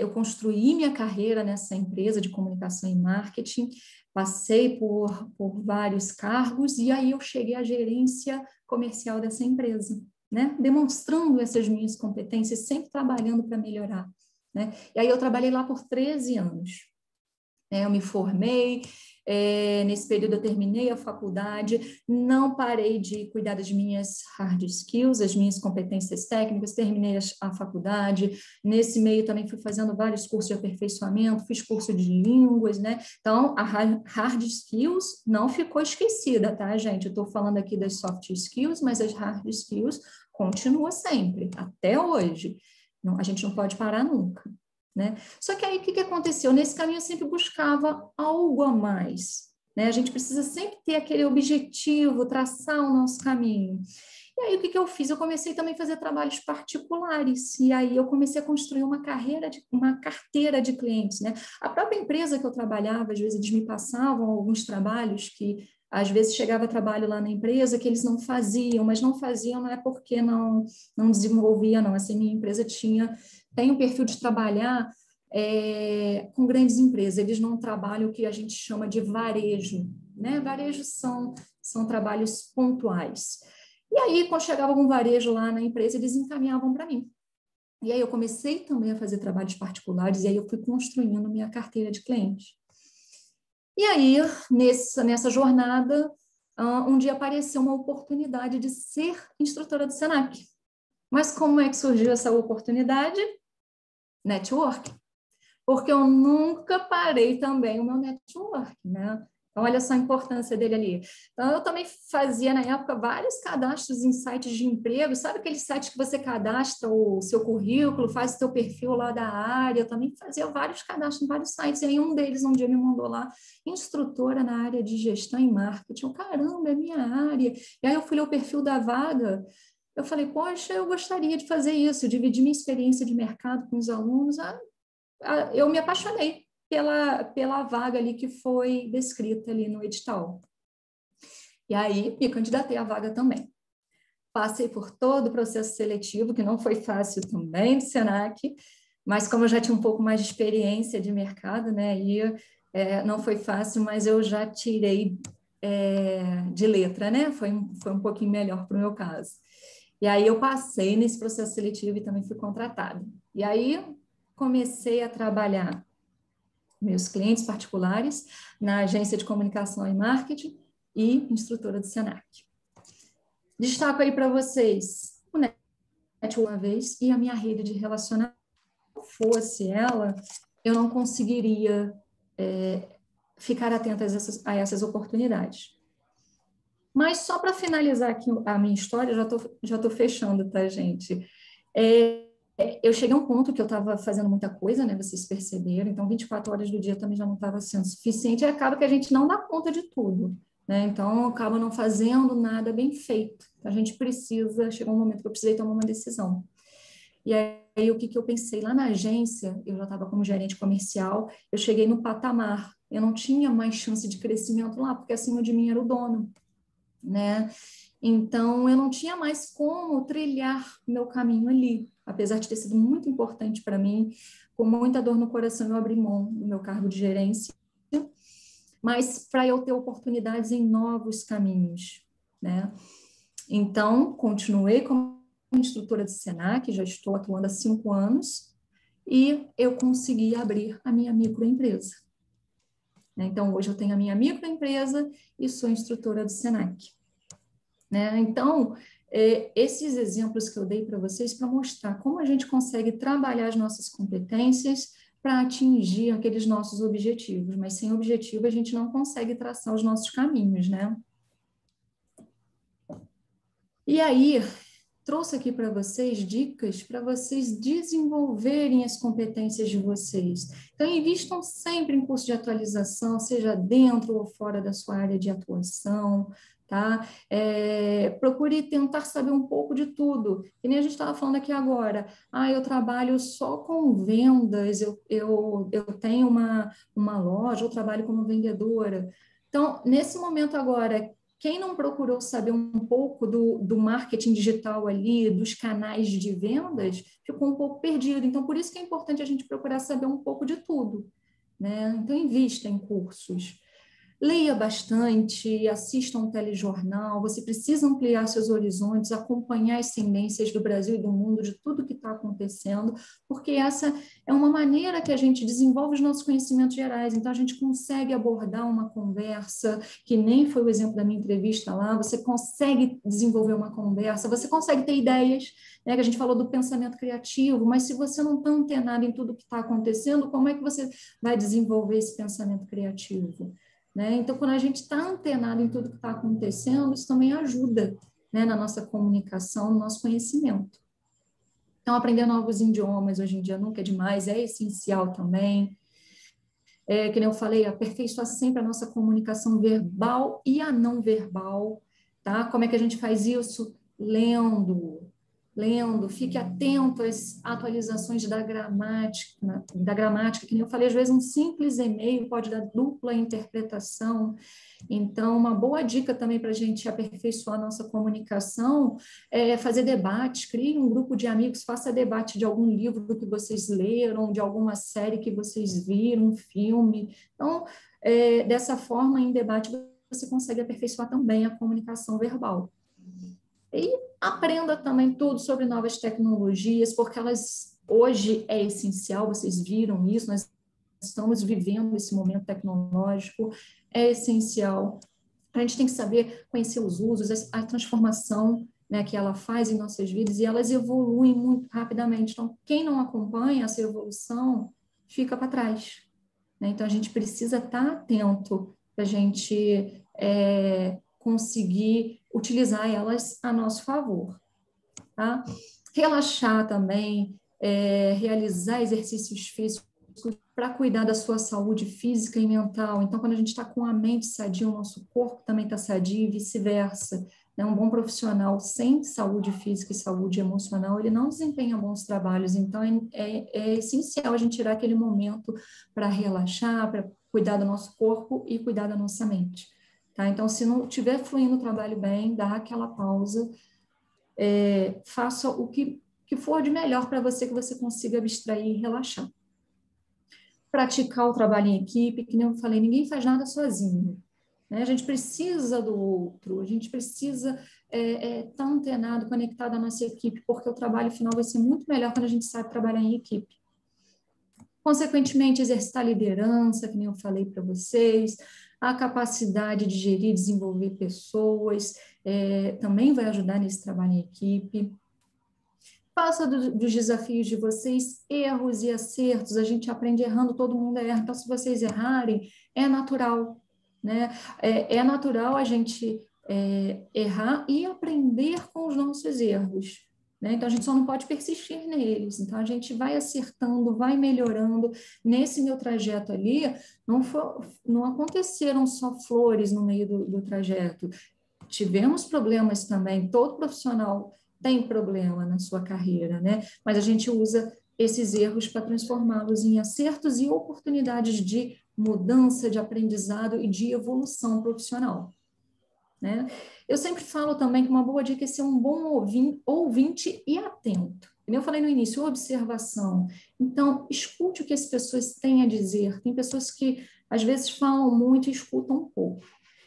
eu construí minha carreira nessa empresa de comunicação e marketing, passei por vários cargos e aí eu cheguei à gerência comercial dessa empresa, né? Demonstrando essas minhas competências, sempre trabalhando para melhorar, né? E aí eu trabalhei lá por 13 anos. Eu me formei, nesse período eu terminei a faculdade, não parei de cuidar das minhas hard skills, as minhas competências técnicas, terminei a faculdade, nesse meio também fui fazendo vários cursos de aperfeiçoamento, fiz curso de línguas, né? Então, a hard skills não ficou esquecida, tá, gente? Eu estou falando aqui das soft skills, mas as hard skills continuam sempre, até hoje. Não, a gente não pode parar nunca. Né? Só que aí o que aconteceu? Nesse caminho eu sempre buscava algo a mais. Né? A gente precisa sempre ter aquele objetivo, traçar o nosso caminho. E aí o que eu fiz? Eu comecei também a fazer trabalhos particulares. E aí eu comecei a construir uma carteira de clientes. Né? A própria empresa que eu trabalhava, às vezes eles me passavam alguns trabalhos que às vezes chegava trabalho lá na empresa que eles não faziam, mas não faziam não é porque não desenvolvia, não. Assim, minha empresa tem um perfil de trabalhar com grandes empresas, eles não trabalham o que a gente chama de varejo, né? Varejo são trabalhos pontuais. E aí, quando chegava algum varejo lá na empresa, eles encaminhavam para mim. E aí eu comecei também a fazer trabalhos particulares, e aí eu fui construindo minha carteira de clientes. E aí, nessa jornada, um dia apareceu uma oportunidade de ser instrutora do Senac. Mas como é que surgiu essa oportunidade? Network. Porque eu nunca parei também o meu network, né? Então, olha só a importância dele ali. Então, eu também fazia, na época, vários cadastros em sites de emprego. Sabe aquele site que você cadastra o seu currículo, faz o seu perfil lá da área? Eu também fazia vários cadastros em vários sites. E aí, um deles, um dia, me mandou lá, instrutora na área de gestão e marketing. Eu, caramba, é minha área. E aí, eu fui ler o perfil da vaga. Eu falei, poxa, eu gostaria de fazer isso, dividir minha experiência de mercado com os alunos. Eu me apaixonei pela vaga ali que foi descrita ali no edital. E aí, me candidatei à vaga também. Passei por todo o processo seletivo, que não foi fácil também do Senac, mas como eu já tinha um pouco mais de experiência de mercado, né, não foi fácil, mas eu já tirei de letra, né, foi um pouquinho melhor para o meu caso. E aí eu passei nesse processo seletivo e também fui contratada. E aí comecei a trabalhar meus clientes particulares na agência de comunicação e marketing e instrutora do Senac. Destaco aí para vocês o Net uma vez e a minha rede de relacionamento. Se fosse ela, eu não conseguiria ficar atenta a essas oportunidades. Mas só para finalizar aqui a minha história, já tô fechando, tá, gente? Eu cheguei a um ponto que eu estava fazendo muita coisa, né? Vocês perceberam, então 24 horas do dia também já não estava sendo suficiente, e acaba que a gente não dá conta de tudo, né? Então, acaba não fazendo nada bem feito. A gente chegou um momento que eu precisei tomar uma decisão. E aí, o que eu pensei? Lá na agência, eu já estava como gerente comercial, eu cheguei no patamar, eu não tinha mais chance de crescimento lá, porque acima de mim era o dono, né? Então, eu não tinha mais como trilhar meu caminho ali. Apesar de ter sido muito importante para mim, com muita dor no coração, eu abri mão do meu cargo de gerência, mas para eu ter oportunidades em novos caminhos, né? Então, continuei como instrutora de Senac, já estou atuando há 5 anos, e eu consegui abrir a minha microempresa. Então, hoje eu tenho a minha microempresa e sou instrutora do Senac. Né? Então, esses exemplos que eu dei para vocês para mostrar como a gente consegue trabalhar as nossas competências para atingir aqueles nossos objetivos, mas sem objetivo a gente não consegue traçar os nossos caminhos, né? E aí, trouxe aqui para vocês dicas para vocês desenvolverem as competências de vocês. Então, invistam sempre em curso de atualização, seja dentro ou fora da sua área de atuação, tá? Procure tentar saber um pouco de tudo. Que nem a gente estava falando aqui agora. Eu trabalho só com vendas, eu tenho uma loja, eu trabalho como vendedora. Então, nesse momento agora, quem não procurou saber um pouco do marketing digital ali, dos canais de vendas, ficou um pouco perdido. Então, por isso que é importante a gente procurar saber um pouco de tudo, né? Então, invista em cursos. Leia bastante, assista um telejornal, você precisa ampliar seus horizontes, acompanhar as tendências do Brasil e do mundo, de tudo que está acontecendo, porque essa é uma maneira que a gente desenvolve os nossos conhecimentos gerais. Então, a gente consegue abordar uma conversa, que nem foi o exemplo da minha entrevista lá, você consegue desenvolver uma conversa, você consegue ter ideias, né, que a gente falou do pensamento criativo, mas se você não está antenado em tudo que está acontecendo, como é que você vai desenvolver esse pensamento criativo? Né? Então, quando a gente está antenado em tudo que está acontecendo, isso também ajuda, né, na nossa comunicação, no nosso conhecimento. Então, aprender novos idiomas hoje em dia nunca é demais, é essencial também. Que nem eu falei, aperfeiçoar sempre a nossa comunicação verbal e a não verbal, tá? Como é que a gente faz isso? Lendo, fique atento às atualizações da gramática, que nem eu falei, às vezes um simples e-mail pode dar dupla interpretação. Então, uma boa dica também para a gente aperfeiçoar a nossa comunicação é fazer debate, crie um grupo de amigos, faça debate de algum livro que vocês leram, de alguma série que vocês viram, um filme. Então, dessa forma, em debate, você consegue aperfeiçoar também a comunicação verbal. E aprenda também tudo sobre novas tecnologias, porque elas hoje é essencial, vocês viram isso, nós estamos vivendo esse momento tecnológico, é essencial. A gente tem que saber conhecer os usos, a transformação, né, que ela faz em nossas vidas, e elas evoluem muito rapidamente. Então, quem não acompanha essa evolução fica para trás, né? Então, a gente precisa estar atento para a gente conseguir utilizar elas a nosso favor, tá? Relaxar também, realizar exercícios físicos para cuidar da sua saúde física e mental. Então, quando a gente está com a mente sadia, o nosso corpo também está sadio e vice-versa. Né? Um bom profissional sem saúde física e saúde emocional, ele não desempenha bons trabalhos. Então, é essencial a gente tirar aquele momento para relaxar, para cuidar do nosso corpo e cuidar da nossa mente. Tá? Então, se não estiver fluindo o trabalho bem, dá aquela pausa, faça o que for de melhor para você, que você consiga abstrair e relaxar. Praticar o trabalho em equipe, que nem eu falei, ninguém faz nada sozinho. Né? A gente precisa do outro, a gente precisa estar antenado, conectado à nossa equipe, porque o trabalho final vai ser muito melhor quando a gente sabe trabalhar em equipe. Consequentemente, exercitar a liderança, que nem eu falei para vocês, a capacidade de gerir e desenvolver pessoas, também vai ajudar nesse trabalho em equipe. Faça dos desafios de vocês erros e acertos, a gente aprende errando, todo mundo erra, então se vocês errarem, é natural, né? É natural a gente errar e aprender com os nossos erros, né? Então a gente só não pode persistir neles, então a gente vai acertando, vai melhorando. Nesse meu trajeto ali, não aconteceram só flores no meio do trajeto, tivemos problemas também, todo profissional tem problema na sua carreira, né? Mas a gente usa esses erros para transformá-los em acertos e oportunidades de mudança, de aprendizado e de evolução profissional, né? Eu sempre falo também que uma boa dica é ser um bom ouvinte e atento. Como eu falei no início, observação. Então, escute o que as pessoas têm a dizer. Tem pessoas que, às vezes, falam muito e escutam pouco.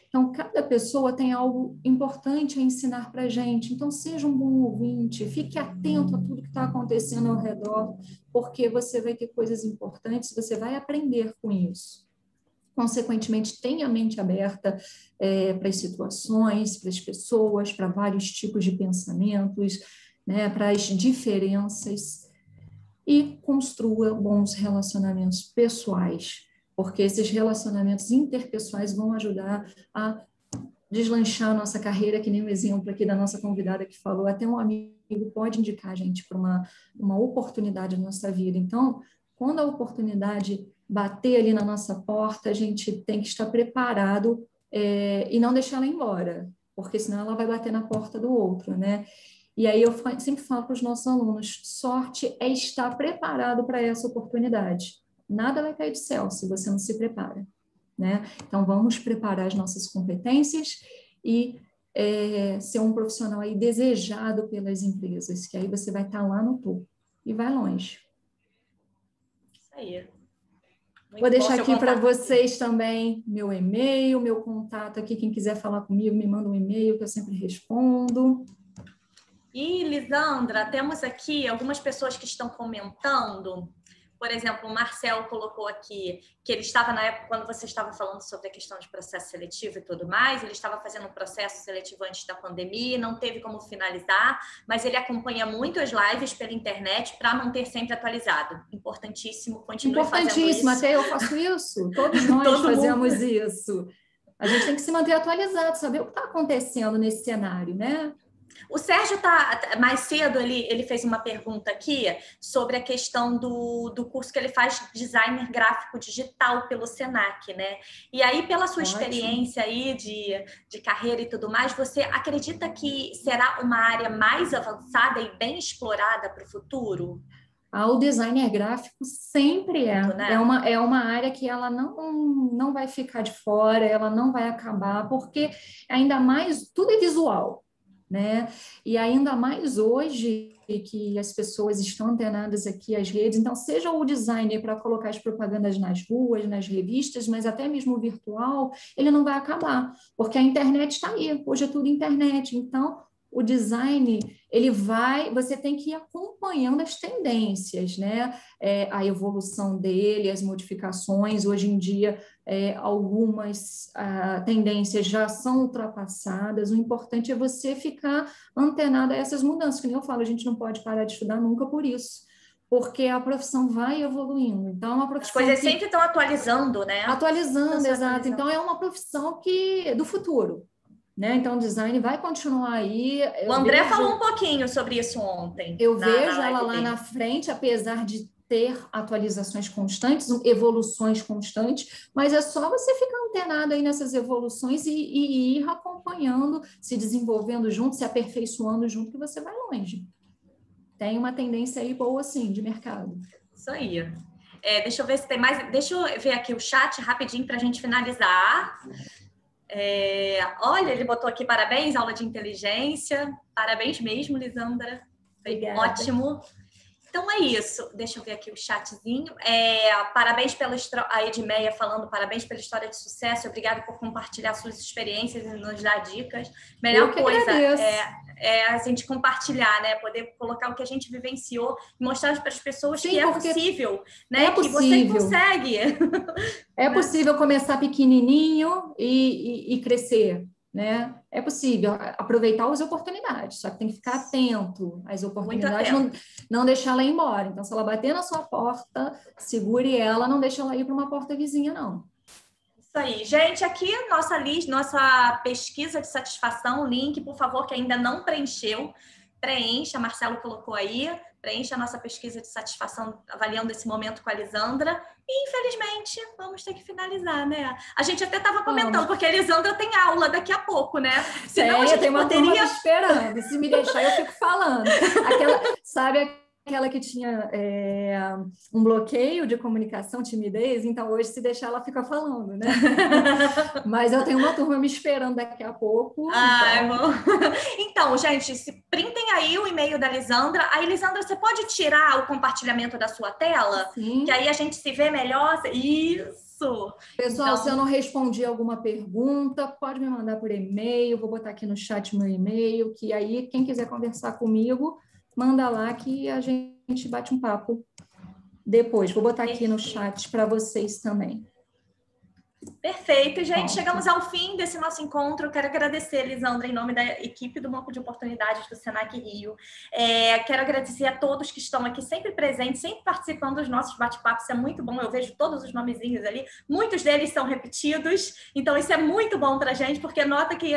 Então, cada pessoa tem algo importante a ensinar para a gente. Então, seja um bom ouvinte, fique atento a tudo que está acontecendo ao redor, porque você vai ter coisas importantes, você vai aprender com isso. Consequentemente, tenha a mente aberta para as situações, para as pessoas, para vários tipos de pensamentos, né, para as diferenças, e construa bons relacionamentos pessoais, porque esses relacionamentos interpessoais vão ajudar a deslanchar a nossa carreira, que nem o exemplo aqui da nossa convidada que falou, até um amigo pode indicar a gente para uma oportunidade na nossa vida. Então, quando a oportunidade bater ali na nossa porta, a gente tem que estar preparado e não deixar ela embora, porque senão ela vai bater na porta do outro, né? E aí eu sempre falo para os nossos alunos, sorte é estar preparado para essa oportunidade. Nada vai cair do céu se você não se prepara, né? Então, vamos preparar as nossas competências e ser um profissional aí desejado pelas empresas, que aí você vai estar lá no topo e vai longe. Isso aí. Vou deixar aqui para vocês também meu e-mail, meu contato aqui. Quem quiser falar comigo, me manda um e-mail que eu sempre respondo. E, Lisandra, temos aqui algumas pessoas que estão comentando. Por exemplo, o Marcel colocou aqui que ele estava na época, quando você estava falando sobre a questão de processo seletivo e tudo mais, ele estava fazendo um processo seletivo antes da pandemia, não teve como finalizar, mas ele acompanha muito as lives pela internet para manter sempre atualizado. Importantíssimo, continue fazendo isso. Importantíssimo, até eu faço isso, todos nós fazemos isso. A gente tem que se manter atualizado, saber o que está acontecendo nesse cenário, né? O Sérgio mais cedo, ele fez uma pergunta aqui sobre a questão do curso que ele faz designer gráfico digital pelo Senac, né? E aí, pela sua experiência aí de carreira e tudo mais, você acredita que será uma área mais avançada e bem explorada para o futuro? O designer gráfico sempre né? É uma área que ela não vai ficar de fora, ela não vai acabar, porque ainda mais tudo é visual. Né? E ainda mais hoje que as pessoas estão antenadas aqui às redes, então seja o designer para colocar as propagandas nas ruas, nas revistas, mas até mesmo o virtual, ele não vai acabar, porque a internet está aí, hoje é tudo internet, então o design, você tem que ir acompanhando as tendências, né? A evolução dele, as modificações. Hoje em dia, algumas tendências já são ultrapassadas. O importante é você ficar antenado a essas mudanças. Que nem eu falo, a gente não pode parar de estudar nunca por isso, porque a profissão vai evoluindo. Então, é uma profissão as coisas sempre estão atualizando, né? Atualizando, exato. Então, é uma profissão do futuro. Né? Então, o design vai continuar aí. O André falou um pouquinho sobre isso ontem. Eu vejo ela lá na frente, apesar de ter atualizações constantes, evoluções constantes, mas é só você ficar antenado aí nessas evoluções e ir acompanhando, se desenvolvendo junto, se aperfeiçoando junto, que você vai longe. Tem uma tendência aí boa, sim, de mercado. Isso aí. Deixa eu ver se tem mais. Deixa eu ver aqui o chat rapidinho para a gente finalizar. Olha, ele botou aqui parabéns, aula de inteligência. Parabéns mesmo, Lisandra. Foi ótimo. Então é isso. Deixa eu ver aqui o chatzinho. Parabéns a Edmeia falando, parabéns pela história de sucesso. Obrigada por compartilhar suas experiências e nos dar dicas. Melhor coisa é a gente compartilhar, né? Poder colocar o que a gente vivenciou e mostrar para as pessoas que é possível, né? Que você consegue. É possível começar pequenininho e crescer, né? É possível aproveitar as oportunidades, só que tem que ficar atento às oportunidades, não deixar ela ir embora. Então, se ela bater na sua porta, segure ela, não deixe ela ir para uma porta vizinha, não. Isso aí. Gente, aqui nossa pesquisa de satisfação, link, por favor, que ainda não preencheu, preencha, Marcelo colocou aí, preencha a nossa pesquisa de satisfação avaliando esse momento com a Lisandra. E, infelizmente, vamos ter que finalizar, né? A gente até estava comentando, porque a Lisandra tem aula daqui a pouco, né? Senão a gente tem uma turma esperando. Se me deixar, eu fico falando. Sabe aquela que tinha um bloqueio de comunicação, timidez? Então, hoje, se deixar, ela fica falando, né? Mas eu tenho uma turma me esperando daqui a pouco. Então, gente, printem aí o e-mail da Lisandra. Aí, Lisandra, você pode tirar o compartilhamento da sua tela? Sim. Que aí a gente se vê melhor. Isso! Pessoal, então, se eu não respondi alguma pergunta, pode me mandar por e-mail. Vou botar aqui no chat meu e-mail, que aí quem quiser conversar comigo, manda lá que a gente bate um papo depois. Vou botar aqui no chat para vocês também. Perfeito, gente. Chegamos ao fim desse nosso encontro. Eu quero agradecer, Lisandra, em nome da equipe do Banco de Oportunidades do Senac Rio. Quero agradecer a todos que estão aqui sempre presentes, sempre participando dos nossos bate-papos. Isso é muito bom. Eu vejo todos os nomezinhos ali. Muitos deles são repetidos. Então, isso é muito bom para a gente, porque nota que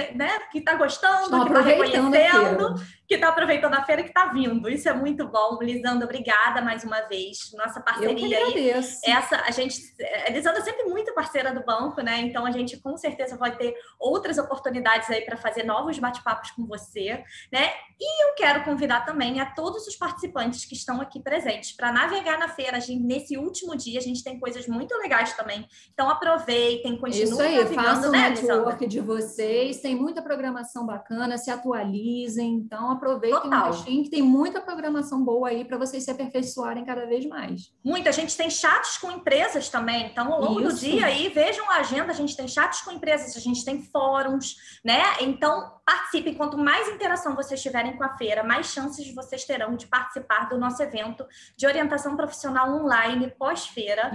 está gostando, que está reconhecendo, que está aproveitando a feira, que está vindo. Isso é muito bom. Lisandra, obrigada mais uma vez. Nossa parceria aí. A Lisandra é sempre muito parceira do banco, né? Então a gente com certeza vai ter outras oportunidades aí para fazer novos bate-papos com você, né? E eu quero convidar também a todos os participantes que estão aqui presentes para navegar na feira. Nesse último dia a gente tem coisas muito legais também. Então aproveitem, continuem navegando, façam o network de vocês. Tem muita programação bacana, se atualizem. Então aproveitem o restinho, que tem muita programação boa aí para vocês se aperfeiçoarem cada vez mais. Muito, a gente tem chats com empresas também, então ao longo do dia aí, vejam a agenda, a gente tem chats com empresas, a gente tem fóruns, né? Então participem, quanto mais interação vocês tiverem com a feira, mais chances vocês terão de participar do nosso evento de orientação profissional online pós-feira.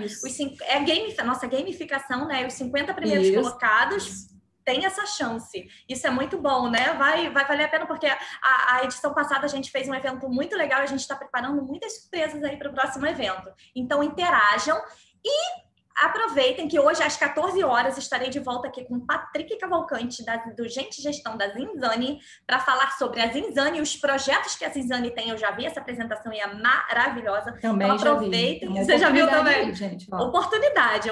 Nossa gamificação, né? Os 50 primeiros colocados tem essa chance. Isso é muito bom, né? Vai valer a pena, porque a edição passada a gente fez um evento muito legal e a gente está preparando muitas surpresas aí para o próximo evento. Então, interajam e aproveitem que hoje, às 14 horas, estarei de volta aqui com o Patrick Cavalcante, do Gente Gestão da Zinzane, para falar sobre a Zinzane e os projetos que a Zinzane tem. Eu já vi essa apresentação e é maravilhosa. Também então, aproveitem. Você já viu também? Aí, gente, oportunidade,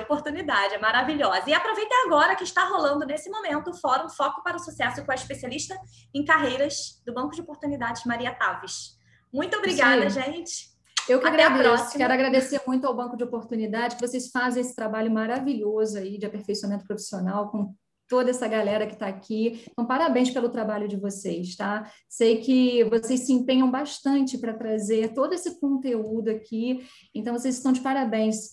é maravilhosa. E aproveitem agora que está rolando nesse momento o Fórum Foco para o Sucesso com a especialista em carreiras do Banco de Oportunidades, Maria Taves. Muito obrigada, gente. Eu que agradeço. Quero agradecer muito ao Banco de Oportunidade, que vocês fazem esse trabalho maravilhoso aí de aperfeiçoamento profissional com toda essa galera que está aqui. Então, parabéns pelo trabalho de vocês, tá? Sei que vocês se empenham bastante para trazer todo esse conteúdo aqui, então vocês estão de parabéns.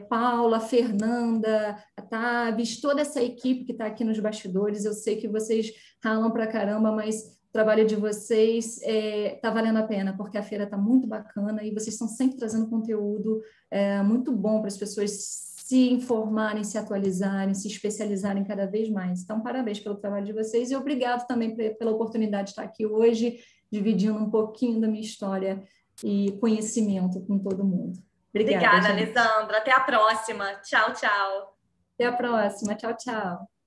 Paula, Fernanda, a Taves, toda essa equipe que está aqui nos bastidores, eu sei que vocês ralam para caramba, mas o trabalho de vocês está valendo a pena, porque a feira está muito bacana e vocês estão sempre trazendo conteúdo muito bom para as pessoas se informarem, se atualizarem, se especializarem cada vez mais. Então, parabéns pelo trabalho de vocês e obrigado também pela oportunidade de estar aqui hoje, dividindo um pouquinho da minha história e conhecimento com todo mundo. Obrigada, Alessandra. Até a próxima. Tchau, tchau. Até a próxima. Tchau, tchau.